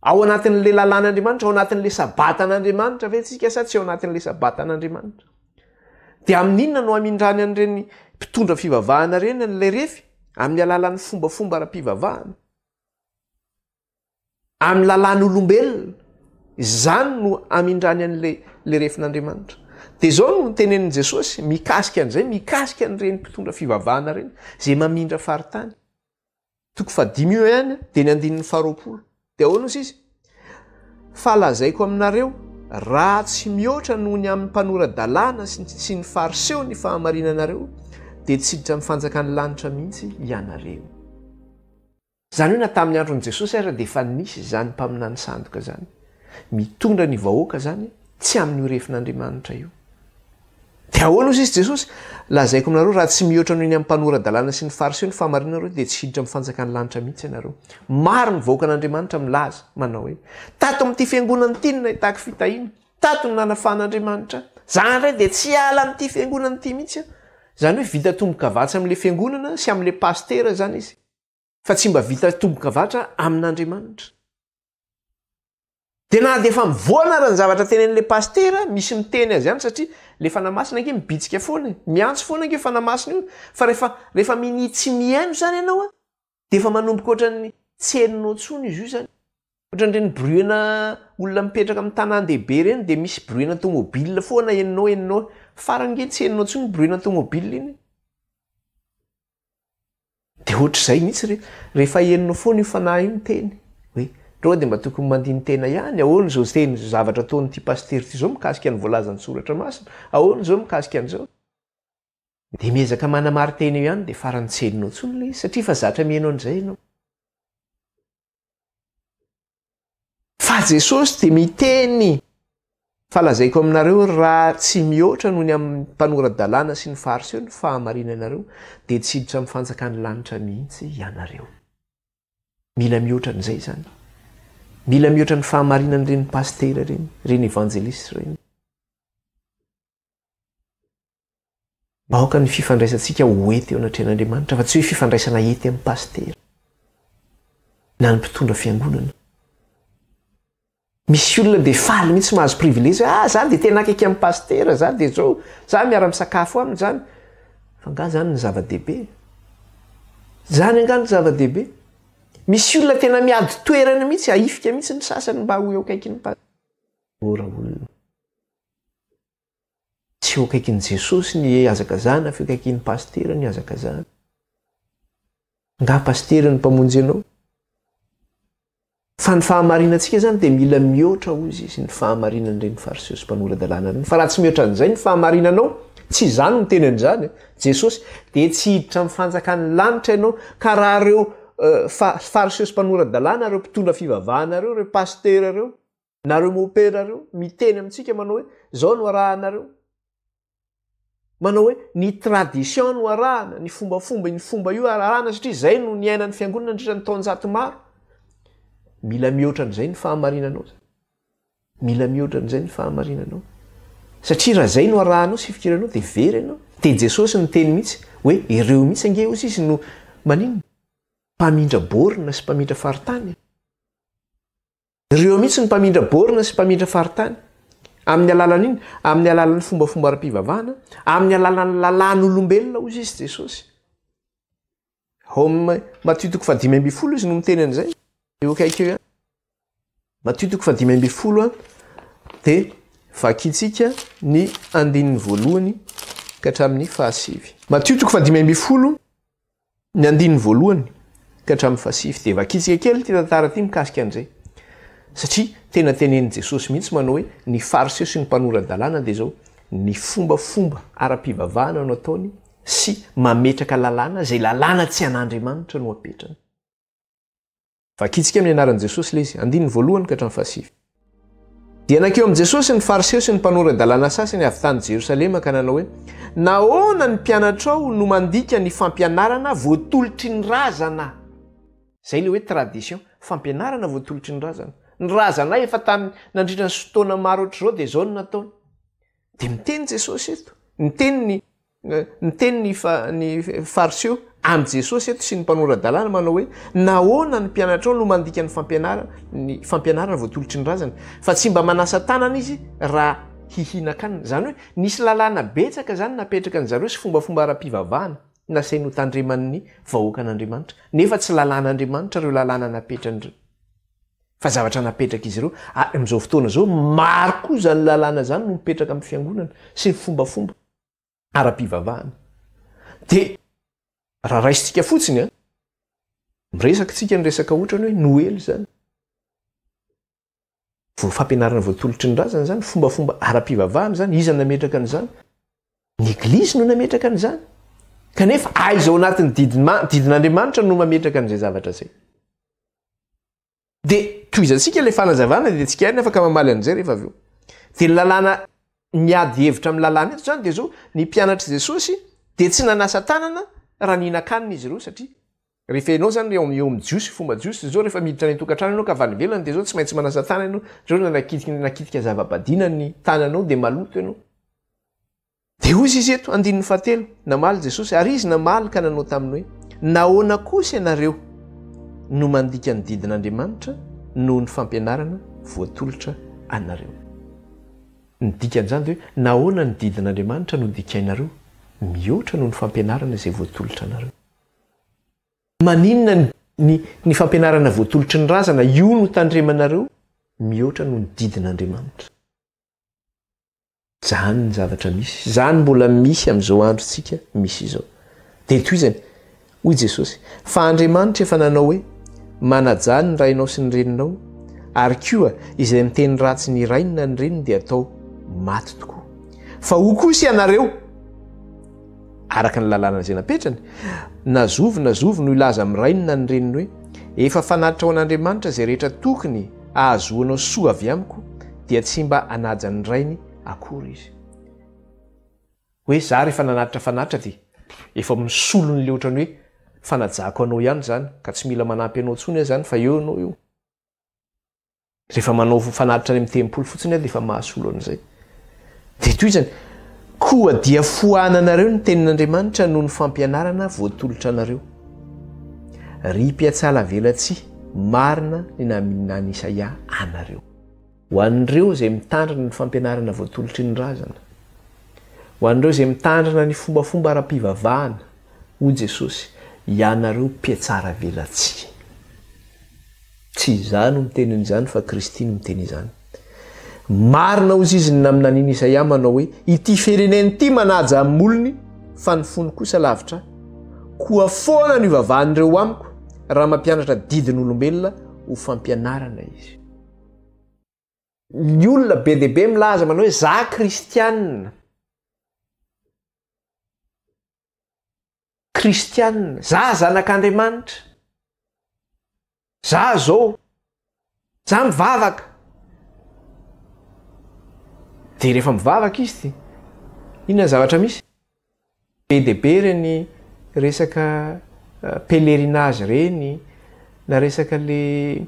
ao anatin'le lalàn'Andriamanitra ao anatin'le sabatan'Andriamanitra ve tsika sa tsy ao anatin'le sabatan'Andriamanitra dia amin'inona no amindrany an'ireny mpitondra fivavahana reny an'le refy amin'ny alalan'ny fombafomba ara-pivavahana amin'ny lalàn'olombelona izany no amindrany an'le refin'Andriamanitra dia izao no tenen'i Jesosy mikasika an'izay mikasika an'ireny mpitondra fivavahana reny zay mamindra faritany 5 io ihany dia ny 19 dia ahoana ozy izy fa lazaiko aminareo raha tsy mihoatra noho ny amin'ny mpanora-dalàna sy ny fariseho ny fahamarinanareo dia tsiditra mifanjakany lanitra mihitsy ianareo zany hoe na tamin'ny andron'i Jesosy ara dia efa nisy zany mpaminany sandoka zany mitondra ny vahoaka zany tsy amin'ny refin'Andriamanitra io dia ahoana ozy izy Jesosy lazaiko aminareo raha tsy mihoatra noho ny amin'ny mpanora-dalàna sy ny fariseho ny fahamarinanareo dia tsy hiditra mifanjakany lanitra mihitsy ianareo maro ny vahoaka an'Andriamanitra milaza manao hoe tato amin'ity fiangonana ity no nahitako fitahina tato no nanafahan'Andriamanitra zany ray dia tsy ala amin'ity fiangonana ity mihitsy zany hoe vita tombo-kavatsy amin'le fiangonana sy amin'le pastera zany izy fa tsy mba vita tombo-kavatra amin'Andriamanitra dia na dia efa mivoana raha ny zavatra tenen'le pastera misy miteny azy ihany satria le fanamasina ange mibitsika foana miantso foana ange fanamasina io fa rehefa minitsy miaino zany ianao dia efa manomboka ohatran'ny tseninao tsony izy io zany ohatran'ireny bruena olona mipetraka amin'ny tanàn-dehibe reny dia misy bruena tomobile foana eninao farange tseninao tsony bruena tomobile iny dia ohatr'izay mihitsy rehefa eninao foana io fanahy io miteny hoe reo dia mba tokony mandiny tena ihany ahoana zao teny zavatra ataonyity pastery ity zao mikasika ny voalazan'ny soratra masina ahoana zao mikasika an'izao dia miezaka manamarteny eo ihany dia farantseninao tsony le satria fa zatra mihainao an'izay ianao. Fa Jesosy dia miteny falazaiko aminareo raha tsy mihoatra noho ny amin'ny mpanoradalàna sy ny fariseo ny fahamarinanareo dia tsy hiditra amin'ny fanjakany lanitra mihitsy ianareo. Mila mihoatra n'izay zany. Mila mihoatra ny fahamarinan'ireny pastera reny evanjelista reny. Baoka ny fifandraisantsika hoety eo anatrehan'Andriamanitra fa tsy hoe fifandraisana ety amin'ny pastera na ny mpitondra fiangonana. Misy olona dia faly mihitsy mahazo privilège zany dia tena akaiky amin'ny pastera zany dia zao zany miara-misakafo aminy zany fa nga zany ny zava-dehibe. Zany anga ny zava-dehibe. Misy olona tena miady toerana mihitsy aifika mihitsy ny sasany mba ho eo akaiky ny pastera. Ora olona. Tsy eo akaiky ny Jesosy ny azakazana fa eo akaiky ny pastera ny azakazana. Nga pastera ny mpamonjy anao. Fa ny fahamarinantsika zany dia mila mihoatra hozy izy ny fahamarinan'ireny fariseo sy mpanoradalàna reny. Fa raha tsy mihoatra an'izay ny fahamarinanao, tsy zany no teny an'izany Jesosy, dia tsy hiditra amin'ny fanjakany lanitra ianao ka raha reo fariseo sy mpanoradalàna, reo mpitondra fivavahana reo, reo pastera reo, na reo mopera reo miteny amintsika manao hoe zao no arahanareo. Manao hoe ny tradition no arahana, ny fombafomba ny fomba io arahana satria izay no ny ainan'ny fiangonana nandritra ny taonjato maro. Mila mihoatra an'izay ny fahamarinanao. Mila mihoatra an'izay ny fahamarinanao. Satria raha izay no arahanao sy fikiranao dia very ianao. Dia Jesosy ny teny mihitsy hoe ireo mihitsy ange ozy izy no maninona? Mpamindra borina sy mpamindra faritany. Ireo mihitsy ny mpamindra borina sy mpamindra faritany. Amin'ny alalan'iny, amin'ny alalan'ny fombafomba ara-pivavahana, amin'ny alalan'ny lalàn'olombelona ozy izy Jesosy. Matthieu 5:20 izy no miteny an'izay. Eo akaiky eo ihany. Matthieu 5:20 dia vakitsika ny 9 ka hatramin'ny 9. Matthieu 5:20 ny 9 ka hatramin'ny 9 dia vakitsika kely ty tantara ty mikasika an'izay. Satria tena tenen'i Jesosy mihitsy manao hoe ny fariseo sy ny mpanoradalàna dia zao ny fombafomba ara-pivavahana no ataony sy mametraka lalàna izay lalàna tsy an'Andriamanitra no apetrany. Vakitsika amin'ny anaran'i Jesosy le izy 9 ka hatramin'ny 9. Dia nankeo amin'i Jesosy ny fariseo sy ny mpanoradalàna sasany avy tany Jerosalema ka nanao hoe nahoana ny mpianatrao no mandika ny fampianarana voatolotry ny razana. Zay le hoe tradition, fampianarana voatolotry ny razana. Ny razana efa tamin'ny nandritra ny fotoana maro ohatr'izao dia zao no nataony. Dia miteny Jesosy eto. Miteny ny fariseo amin'ny Jesosy eto sy ny mpanoradalàna manao hoe nahoana ny mpianatrao no mandika ny fampianarana voatolotry ny razana. Fa tsy mba manasa tanana izy raha hihinan-kanina. Zany hoe nisy lalàna betsaka zany napetraka ny zareo sy fombafomba ara-pivavahana nasainy ho tandreman'ny vahoaka an'Andriamanitra. Nefa tsy lalàn'Andriamanitra reo lalàna napetrany. Fa zavatra napetraka izy ireo amin'izao fotoana zao maro koa zany lalàna zany no mipetraka amin'ny fiangonana sy ny fombafomba ara-pivavahana. Dia raha raisitsika fotsiny miresaka tsika ny resaka ohatrany hoe Noely zany. Fampianarana voatolotry ny razana zany, fombafomba ara-pivavahana zany, iza nametraka an'izany? Ny Eglizy no nametraka an'izany. Kanefa aizao anatin'ny didin'Andriamanitra no mametraka an'izay zavatra izay. Dia toizantsika ilay fanazavana dia tsika ihany afaka mamaly an'izay rehefa avy eo. Dia ny lalàna miady hevitra amin'ny lalàna eto zany dia zao ny mpianatry Jesosy dia tsy nanasa tanana raha nihinan-kanina izy ireo satria rehefa ianao zany eo amin'ny jiosy fomba jiosy zao rehefa miditra ny tokantrano ianao ka avany velona dia zao tsy maintsy manasa tanana ianao zao nakitika zava-badina ny tananao dia maloto ianao. Dia hozy izy eto 9 namaly Jesosy ary izy namaly ka nanao taminy hoe nahoana kosa ianareo no mandika ny didin'Andriamanitra noho ny fampianarana voatolotra anareo. Ny dikan'izany dia hoe nahoana ny didin'Andriamanitra no dikainareo mihoatra noho ny fampianarana izay voatolotra anareo. Maninona ny fampianarana voatolotry ny razana io no tandremanareo mihoatra noho ny didin'Andriamanitra. Zany ny zavatra misy. Zany mbola misy amin'izao androntsika misy izao. Dia toy izany hoy Jesosy fa Andriamanitra efa nanao hoe manajany ny rainao sy ny reninao ary koa izay miteny ratsy ny rainy na ny reniny dia atao maty tokoa. Fa ho kosa ianareo araka ny lalàna zay napetrany nazovy no ilaza am'rainina ny reniny hoe efa fanatitra ao an'Andriamanitra zay rehetra tokony ahazoanao soa avy amiko dia tsy mba anajany rainy akory izy hoe za rehefa nanatitra dia efa misolo ny le otrany hoe fanajako anao ihany zany ka tsy mila manampy anao tsony zany fa eo anao io rehefa manao fanatitra any amin'ny tempolo fotsiny dia efa mahasolo an'izay dia toy izany koa dia foananareo ny tenin'Andriamanitra noho ny fampianarana voatolotra anareo ry mpiatsala velatsy marina ny naminany Isaia anareo ho an'ireo izay mitandrina ny fampianarana voatolotry ny razana ho an'ireo izay mitandrina ny fombafomba ara-pivavahana ho Jesosy ianareo mpiatsara velatsy tsy izany no miteny izany fa Kristy no miteny izany marina ozy izy naminaniny Isaia manao hoe ity fireneny ity manaja amin'ny olony fa ny fony kosa lavitra koa foana ny ivavahan'ireo amiko raha mampianatra didin'olombelona ho fampianarana izy ny olona be dia be milaza manao hoe za kristianina za zanak'Andriamanitra za zao za mivavaka dia rehefa mivavaka izy ty inona zavatra misy be dia be reny resaka pèlerinage reny na resaka le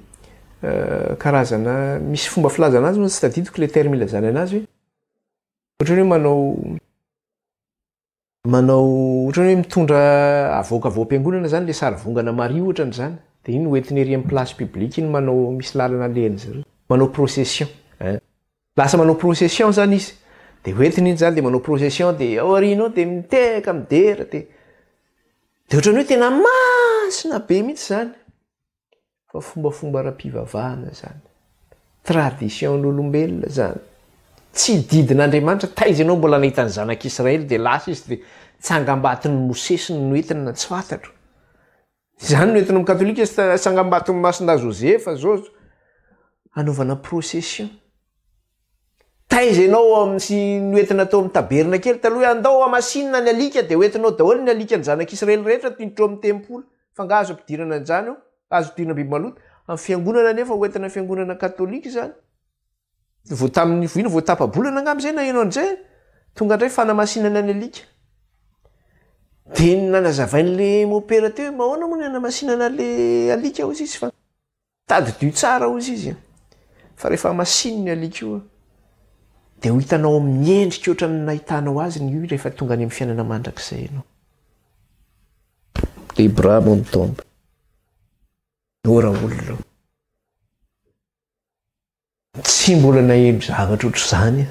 karazana misy fomba filazana azy tsy tadidiko le terme ilazana anazy hoe ohatrany hoe manao ohatrany hoe mitondra avoaka voam-piangonana zany le sary vongana Maria ohatrany zany dia iny hoentiny ery amin'ny place publique iny manao misy lalana lehany zareo manao procession lasa manao procession zany izy dia hoentiny iny zany dia manao procession dia ao aorianao dia miteka midera dia ohatrany hoe tena masina be mihitsy zany fa fombafomba ara-pivavahana zany tradition'olombelona zany tsy didin'Andriamanitra taizy ianao mbola nahitany zanak'Israely dia lasa izy dia tsangam-batin'ny Mosesy no noentina na tsy fantatro izany no entina amin'ny katolika izy tsangam-batin'ny masinda Josefa zao anaovana procession taizy ianao sy noentina tao amin'ny taberna kely taloha hoe andao amasinina ny alika dia hoentinao daholo ny alika ny zanak'Israely rehetra tindro amin'ny tempolo fa nga azo ampidirana an'izany ao azo ampidirana biby maloto amin'ny fiangonana nefa hoentina fiangonana katolika zany vao tamin'ny vino vao tapa-bolana angambizay na ianao an'izay tonga indray fanamasinana ny alika dia nanazavain'le mopera teo mahoana moa ny anamasinana le alika ozy izy fa tadidio tsara ozy izy fa rehefa masiny ny alika io dia ho hitanao amin'ny endrika oatra ny nahitanao azy ny io rehefa tonga any amin'ny fiainana mandrakizay ianao le bras mon tombe ora olona tsy mbola naheno zavatra ohatr' izany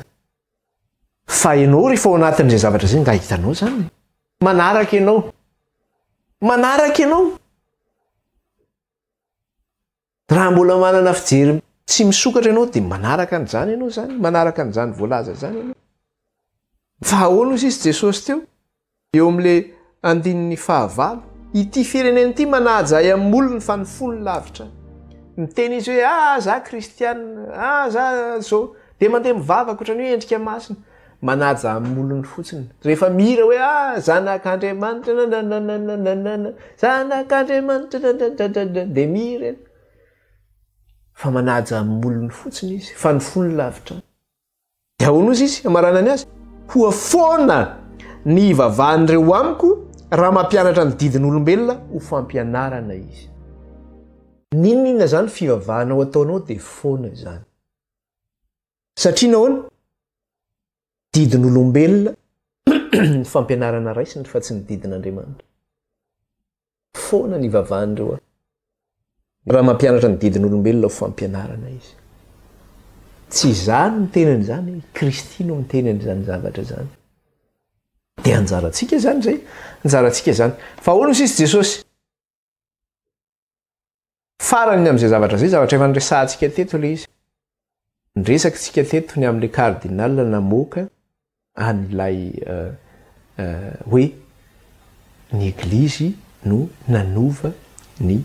fa ianao rehefa ao anatin'izay zavatra zay nga hitanao zany manaraka ianao raha mbola manana fijery tsy misokatra ianao dia manaraka an'izany ianao zany manaraka an'izany voalaza zany ianao fa ahoana ozy izy Jesosy teo eo amin'le andininy fahavalo ity fireneny ity manaja amin'ny olony fa ny fony lavitra miteny izy hoe za kristianina za zao dia mandeha mivavaka ohatrany hoe endrika masina manaja amin'ny olony fotsiny rehefa mira hoe zanak'Andriamanitra zanak'Andriamanitra dia mira fa manaja amin'ny olony fotsiny izy fa ny fony lavitra dia ahoana ozy izy amaranany azy hoa foana ny ivavahan'ireo amiko raha mampianatra ny didin'olombelona ho fampianarana izy ninona zany fivavahanao ataonao dia foana zany satria nahoana didin'olombelona ny fampianarana raisiny fa tsy ny didin'Andriamanitra foana ny ivavahan'ireo raha mampianatra ny didin'olombelona ho fampianarana izy tsy izany no tenany zany Kristy no mitenany zany zavatra zany dia anjarantsika zany zay anjarantsika zany fa ahoana ozy izy Jesosy farany amin'izay zavatra zay zavatra efa niresantsika teto le izy niresaka tsika teto ny amin'le cardinal namoaka an'ilay hoe ny eglizy no nanova ny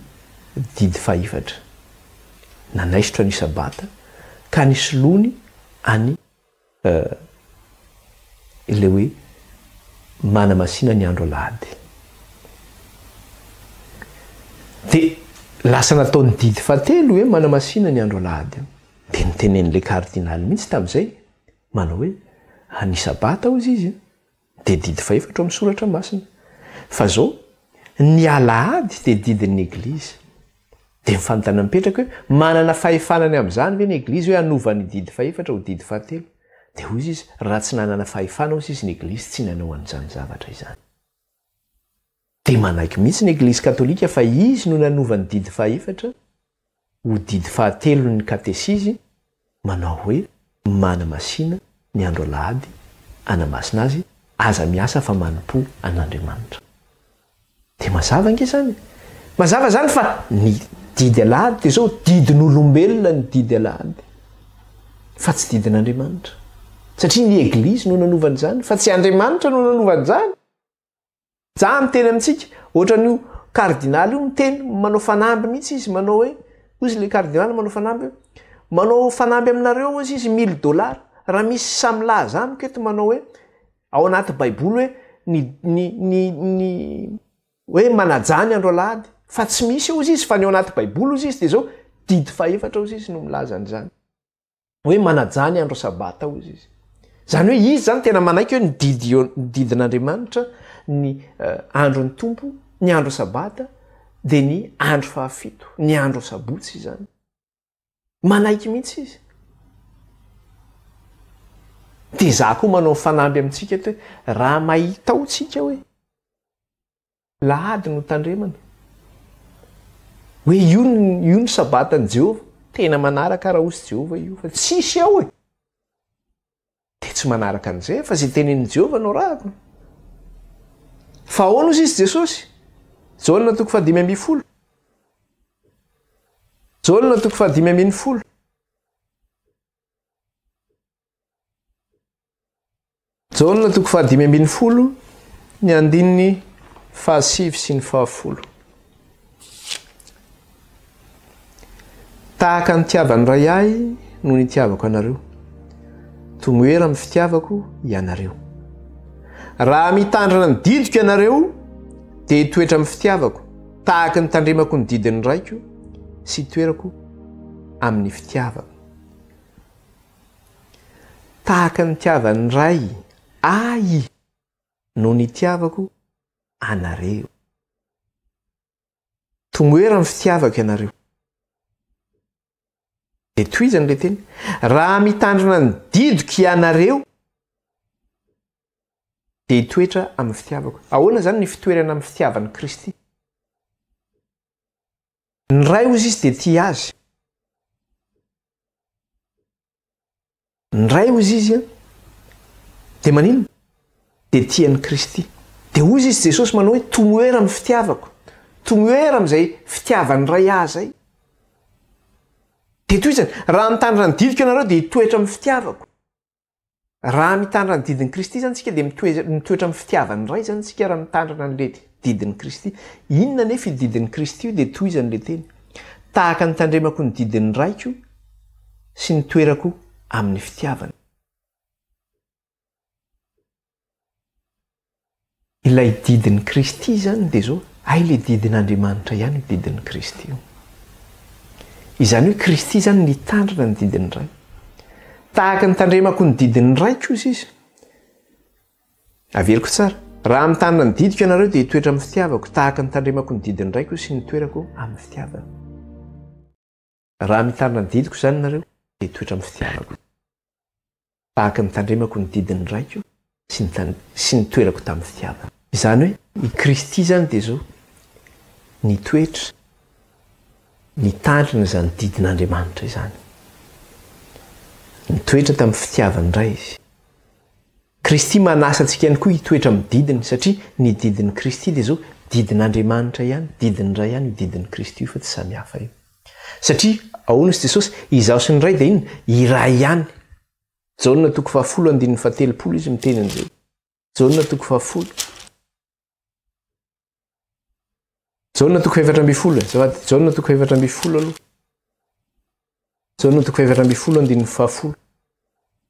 didy fahifatra nanaisotra ny sabata ka nisy lony any le hoe manamasina ny andro alahady. Dia lasa nataony didy fahatelo hoe manamasina ny andro alahady. Dia nitenen'ilay kardinaly mihitsy tamin'izay manao hoe ny sabata hozy izy dia didy faefatra amin'ny soratra masina. Fa zao ny alahady dia didin'ny eglizy. Dia mifanontana mipetraka hoe manana fahefanany amin'izany ve ny eglizy hoe hanovany didy faefatra ho didy fahatelo. Dia hoy izy raha tsy nanana fahefana hozy izy ny eglizy tsy nanao an'izany zavatra izany. Dia manaiky mihitsy ny eglizy katolika fa izy no nanovany didy faefatra ho didy fahatelo ny katesizy manao hoe manamasina ny andro alahady anamasina azy aza miasa fa manompo an'Andriamanitra. Dia mazava ange zany. Mazava zany fa ny didy alahady dia zao didin'olombelona ny didy alahady fa tsy didin'Andriamanitra. Satria ny eglizy no nanovany zany fa tsy Andriamanitra no nanovany zany. Za miteny amintsika ohatran'io kardinaly io miteny manao fanamby mihitsy izy manao hoe ozy le kardinaly manao fanamby aminareo ozy izy $1000 raha misy samylaza amiko eto manao hoe ao anaty baiboly hoe manajany andro alahady fa tsy misy ozy izy fa ny ao anaty baiboly ozy izy dia zao didy faefatra ozy izy no milaza an'izany hoe manajany andro sabata ozy izy. Zany hoe izy zany tena manaiky hoe ny didin'Andriamanitra ny andro ny tompo ny andro sabata dia ny andro fahafito ny andro sabotsy zany manaiky mihitsy izy. Dia za koa manao fanamby amintsika eto hoe raha mahita ho tsika hoe lahady no tandremana hoe io ny sabatany Jehova tena manaraka raha osy Jehova io fa tsisy ao dia tsy manaraka an'izay fa zay tenenin'i Jehova no rahako. Fa ahoana ozy izy Jesosy? Jaolina 5:10. Jaolina 5:10. Jaolina 5:10 ny andininy 7 sy ny 10. Tahaka ny tiavany ray ahy no ny tiavako anareo. Tomoera amin'ny fitiavako ianareo. Raha mitandrina ny didiko ianareo dia hitoetra amin'ny fitiavako tahaka ny tandremako ny didiny raiko sy toerako amin'ny fitiavako. Tahaka ny tiavany ray ahy no ny tiavako anareo. Tomoera amin'ny fitiavako ianareo. Dia toizany le teny raha mitandrina ny didiko ianareo dia hitoetra amin'ny fitiavako. Ahoana zany ny fitoerana amin'ny fitiavan'i Kristy? Ny ray ozy izy dia tia azy. Ny ray ozy izy dia manino? Dia tian'i Kristy. Dia ozy izy Jesosy manao hoe tomoera amin'ny fitiavako. Tomoera amin'izay fitiavany ray ahy zay. Dia toy izany raha mitandrina ny didiko ianareo dia hitoetra amin'ny fitiavako. Raha mitandrina ny didin'i Kristy zany tsika dia mitoetra amin'ny fitiavany ray zany tsika raha mitandrina an'ilay didin'i Kristy. Inona nefa io didin'i Kristy io? Dia toy izany le teny tahaka ny tandremako ny didin'ny raiko sy ny toerako amin'ny fitiavany. Ilay didin'i Kristy zany dia zao ilay didin'Andriamanitra ihany io didin'i Kristy io. Izany hoe Kristy zany nitandrina ny didin'ny ray. Tahaka ny tandremako ny didin'ny raiko izy izy. Averiko tsara. Raha mitandrina ny didiko ianareo dia hitoetra amin'ny fitiavako tahaka ny tandremako ny didin'ny raiko sy ny toerako amin'ny fitiavana. Raha mitandrina ny didiko zany nareo dia hitoetra amin'ny fitiavako. Tahaka ny tandremako ny didin'ny raiko sy ny toerako tamin'ny fitiavana. Izany hoe i Kristy zany dia zao nitoetra nitandrina izany didin'Andriamanitra izany. Nitoetra tamin'ny fitiavany ray izy. Kristy manasa antsika ihany koa hitoetra amin'ny didiny satria ny didin'i Kristy dia zao didin'Andriamanitra ihany, didin'ny ray ihany io didin'i Kristy io fa tsy samy hafa io. Satria ahoana izy Jesosy izaho sy ny ray dia inona? Iray ihany. Jaolina 10:7 izy miteny an'izay. Jaolina 10:7. Jaolina 4:12. Jaolina 4:12 aloha. Jaolina 4:12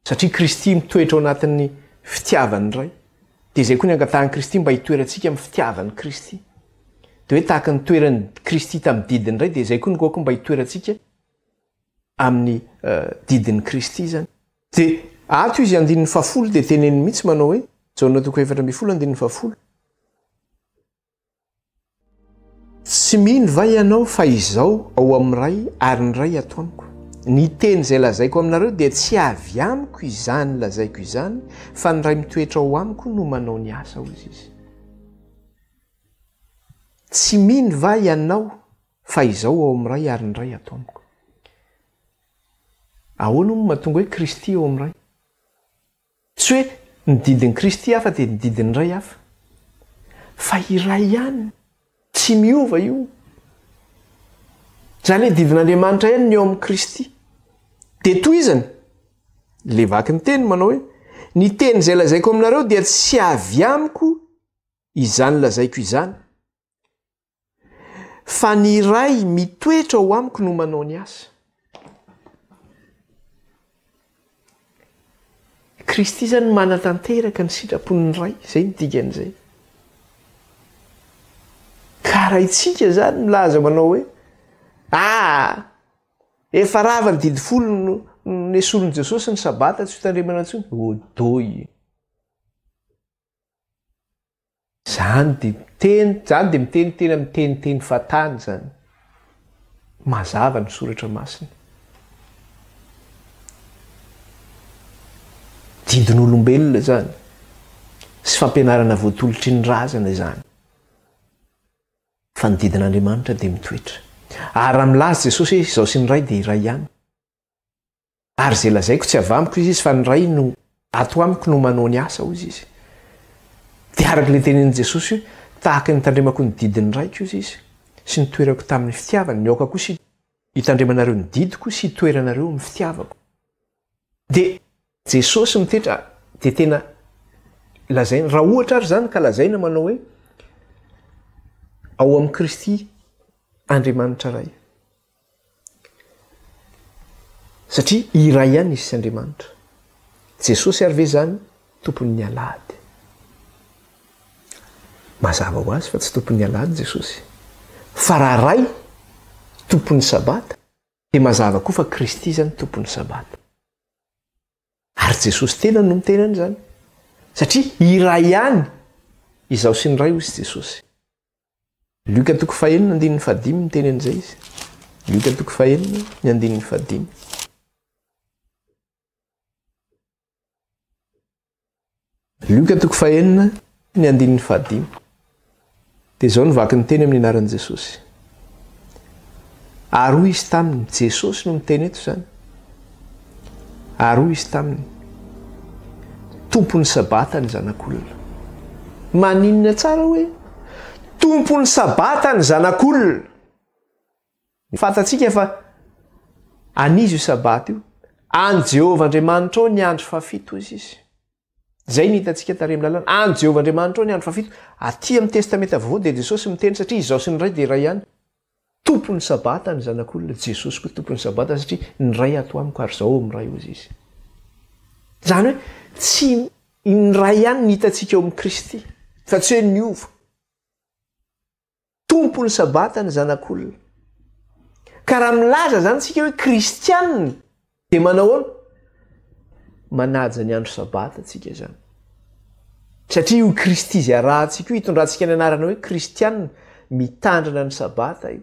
Satria Kristy mitoetra ao anatin'ny fitiavany ray. dia izay koa ny angatahany Kristy mba hitoerantsika amin'ny fitiavany Kristy. Dia hoe tahaka ny toerany Kristy tamin'ny didiny iray dia izay koa ny gaoko mba hitoerantsika amin'ny didiny Kristy zany. Dia ato izy 10 dia teneny mihitsy manao hoe Jaona 4:10. Tsy mino va ianao fa izao ao amin'iray ary ny ray ato amiko. Ny teny izay lazaiko aminareo dia tsy avy amiko izany lazaiko izany fa ny ray mitoetra ao amiko no manao ny asa hozy izy. Tsy mino va ianao fa izao ao amin'iray ary ny ray ato amiko. Ahoana no mahatonga hoe Kristy ao amin'iray? Tsy hoe ny didin'i Kristy hafa dia ny didin'ny ray hafa. Fa iray ihany. Tsy miova io. Zany hoe didin'Andriamanitra ihany ny eo amin'ny Kristy. Dia toy izany, le vaky ny teny manao hoe ny teny izay lazaiko aminareo dia tsy avy amiko izany lazaiko izany. Fa ny ray mitoetra ao amiko no manao ny asa. Kristy zany manatanteraka ny sitrapon'ny ray, izay ny dikan'izay. Ka raha itsika zany milaza manao hoe efa rava ny didy folo nesolon'i Jesosy ny sabata tsy fitandremana intsony. Odoy. Zany dia miteniteny amin'ny teniteny fatany zany. Mazava ny soratra masina. Didin'olombelona zany. Sy fampianarana voatolotry ny razana zany. Fa ny didin'Andriamanitra dia mitoetra. Ary raha milaza Jesosy hoe izao sy ny ray dia iray ihany. Ary izay lazaiko tsy avy amiko izy fa ny ray no ato amiko no manao ny asa hozy izy. Dia arak'ilay tenenin' Jesosy hoe tahaka ny tandremako ny didiny raiko izy sy ny toerako tamin'ny fitiavany. Ny aoka koa sy hitandremanareo ny didiko sy hitoeranareo amin'ny fitiavako. Dia Jesosy mitoetra dia tena lazaina. Raha ohatra ary zany ka lazaina manao hoe ao amin'ny Kristy Andriamanitra ray. Satria iray ihany izy sy Andriamanitra. Jesosy ary ve zany tompon'ny alahady. Mazava ho azy fa tsy tompon'ny alahady Jesosy. Fa raha ray tompon'ny sabata dia mazava koa fa Kristy zany tompon'ny sabata. Ary Jesosy tena no mitenany zany. Satria iray ihany izao sy ny ray hozy Jesosy. Luka 4:5 miteny an'izay izy. Luka 4:5. Luka 4:5. Dia izao no vaky ny teny amin'ny anaran'i Jesosy. Ary hoy izy taminy, Jesosy no miteny eto zany. Ary hoy izy taminy, tompon'ny sabata ny zanak'olona. Maninona tsara hoe tompon'ny sabata ny zanak'olona. Fantatsika fa anizy io sabata io. An Jehovah Andriamanitra ao ny andro fafito izy izy. Zay ny hitantsika tary amin'ny lalàna. An Jehovah Andriamanitra ao ny andro fafito. Aty amin'ny testamenta vaovao dia Jesosy miteny satria izao sy ny ray dia iray ihany. Tompon'ny sabata ny zanak'olona. Jesosy koa tompon'ny sabata satria ny ray ato amiko ary izao amin'ny ray hozy izy. Zany hoe tsy ny ray ihany ny hitantsika eo amin'ny Kristy fa tsy hoe niova. Tompon'ny sabata ny zanak'olona. Ka raha milaza zany tsika hoe kristianina dia manao ao manaja ny andro sabata tsika zany. Satria io Kristy izay arahantsika io hitondrantsika ny anarana hoe kristianina mitandrina ny sabata io.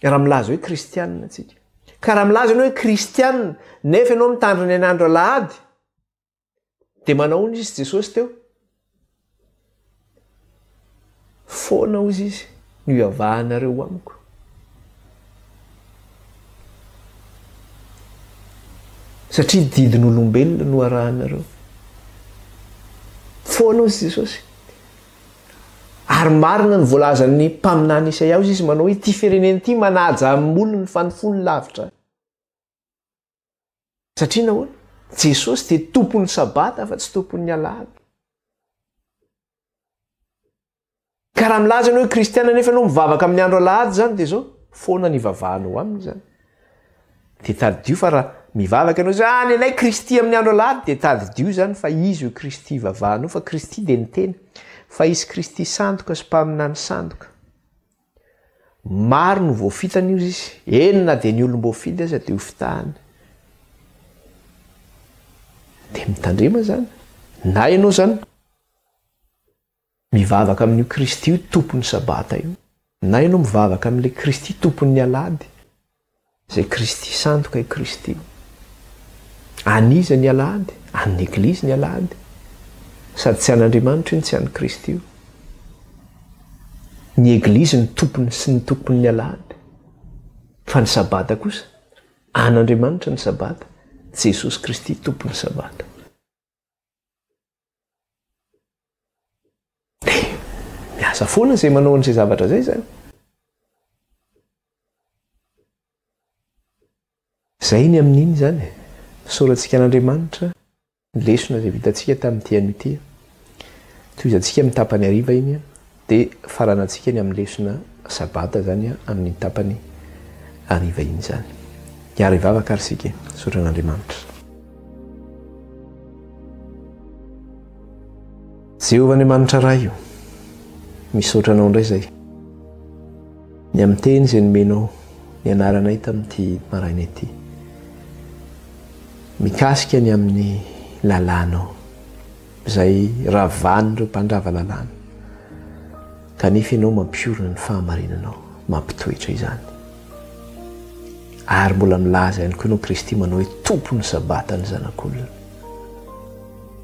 Raha milaza hoe kristianina tsika. Ka raha milaza ianao hoe kristianina nefa ianao mitandrina ny andro alahady dia manao hono izy Jesosy teo. Foana hozy izy no iavahanareo amiko. Satria didin'olombelona no arahanareo. Foana hozy Jesosy. Ary marina ny voalazan'ny mpaminany Isaia izy manao hoe ity firenena ity manaja amin'ny olona ny fanofony lavitra. Satria nahoana? Jesosy dia tompon'ny sabata fa tsy tompon'ny alahady. Ka raha milaza ianao hoe kristiana nefa ianao mivavaka amin'ny andro alahady zany dia zao foana ny ivavahanao aminy zany. Dia tadidio fa raha mivavaka anao zany anay kristy amin'ny andro alady dia tadidio zany fa izy io kristy vavahanao fa kristy dia ny teny fa izy kristy sandoka sy mpaminany sandoka maro no voafitany io izy enina dia ny olom-boafidy aza dia ho fitahany dia mitandrema zany na ianao zany mivavaka amin'io kristy io tompony sabata io na ianao mivavaka amin'ilay kristy tompon'ny alady zay kristy sandoka i kristy aniza ny alady amin'ny eglizy ny alady sady tsy an'andriamanitra io ny tsy an'ny kristy io ny eglizy ny tompony sy ny tompon'ny alady fa ny sabata kosa an'andriamanitra ny sabata jesosy kristy tompony sabata miasa foana zay manao an'izay zavatra zay zany zay ny amin'iny zany sorantsika an'andriamanitra lesona zay vitantsika tamin'ity an'ity toy izantsika amin'ny tapany ariva iny dia faranantsika ny amin'ny lesona sabata zany amin'ny tapany ariva iny zany hiary vavaka ary sika sotra an'andriamanitra. Jehovah Andriamanitra raha io misaotra anao indray zay ny amin'ny teny izay nomenao ny anaranay tamin'ity maraina ity mikasika ny amin'ny lalànao izay ravany ireo mpandrava lalàna kanefa ianao mampiorina ny fahamarinanao mampitoetra izany ary mbola milaza ihany koa ianao kristy manao hoe tompony sabata ny zanak'olona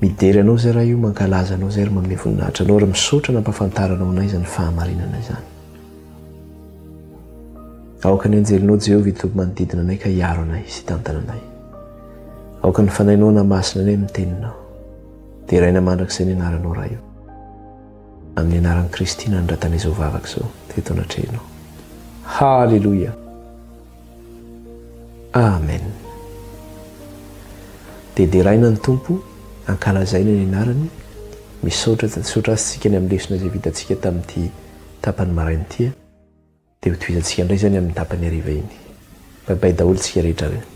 midery anao zay raha io mankalaza anao zay ry manome voninahitra anao ry misaotra nampahafantaranao anay izany fahamarinana izany aoka ny anjelinao Jehovah itoby manodidina anay ka hiaro anay sy tantana anay aoka ny fanainao namasina anay amin'ny teninao dia raina mandrakizay ny anaranao raha io amin'ny anaran'i Kristy nandratanay izao vavaka izao teto anatrehanao. Halleluja, amen. Dia deraina ny tompo ankalazaina ny anarany misaotra atsika ny amin'ny lesona izay vitantsika tamin'ity tapany maraina ity dia ho tohizantsika indray zany amin'ny tapany ariva iny. Baibay daholo tsika rehetra reny.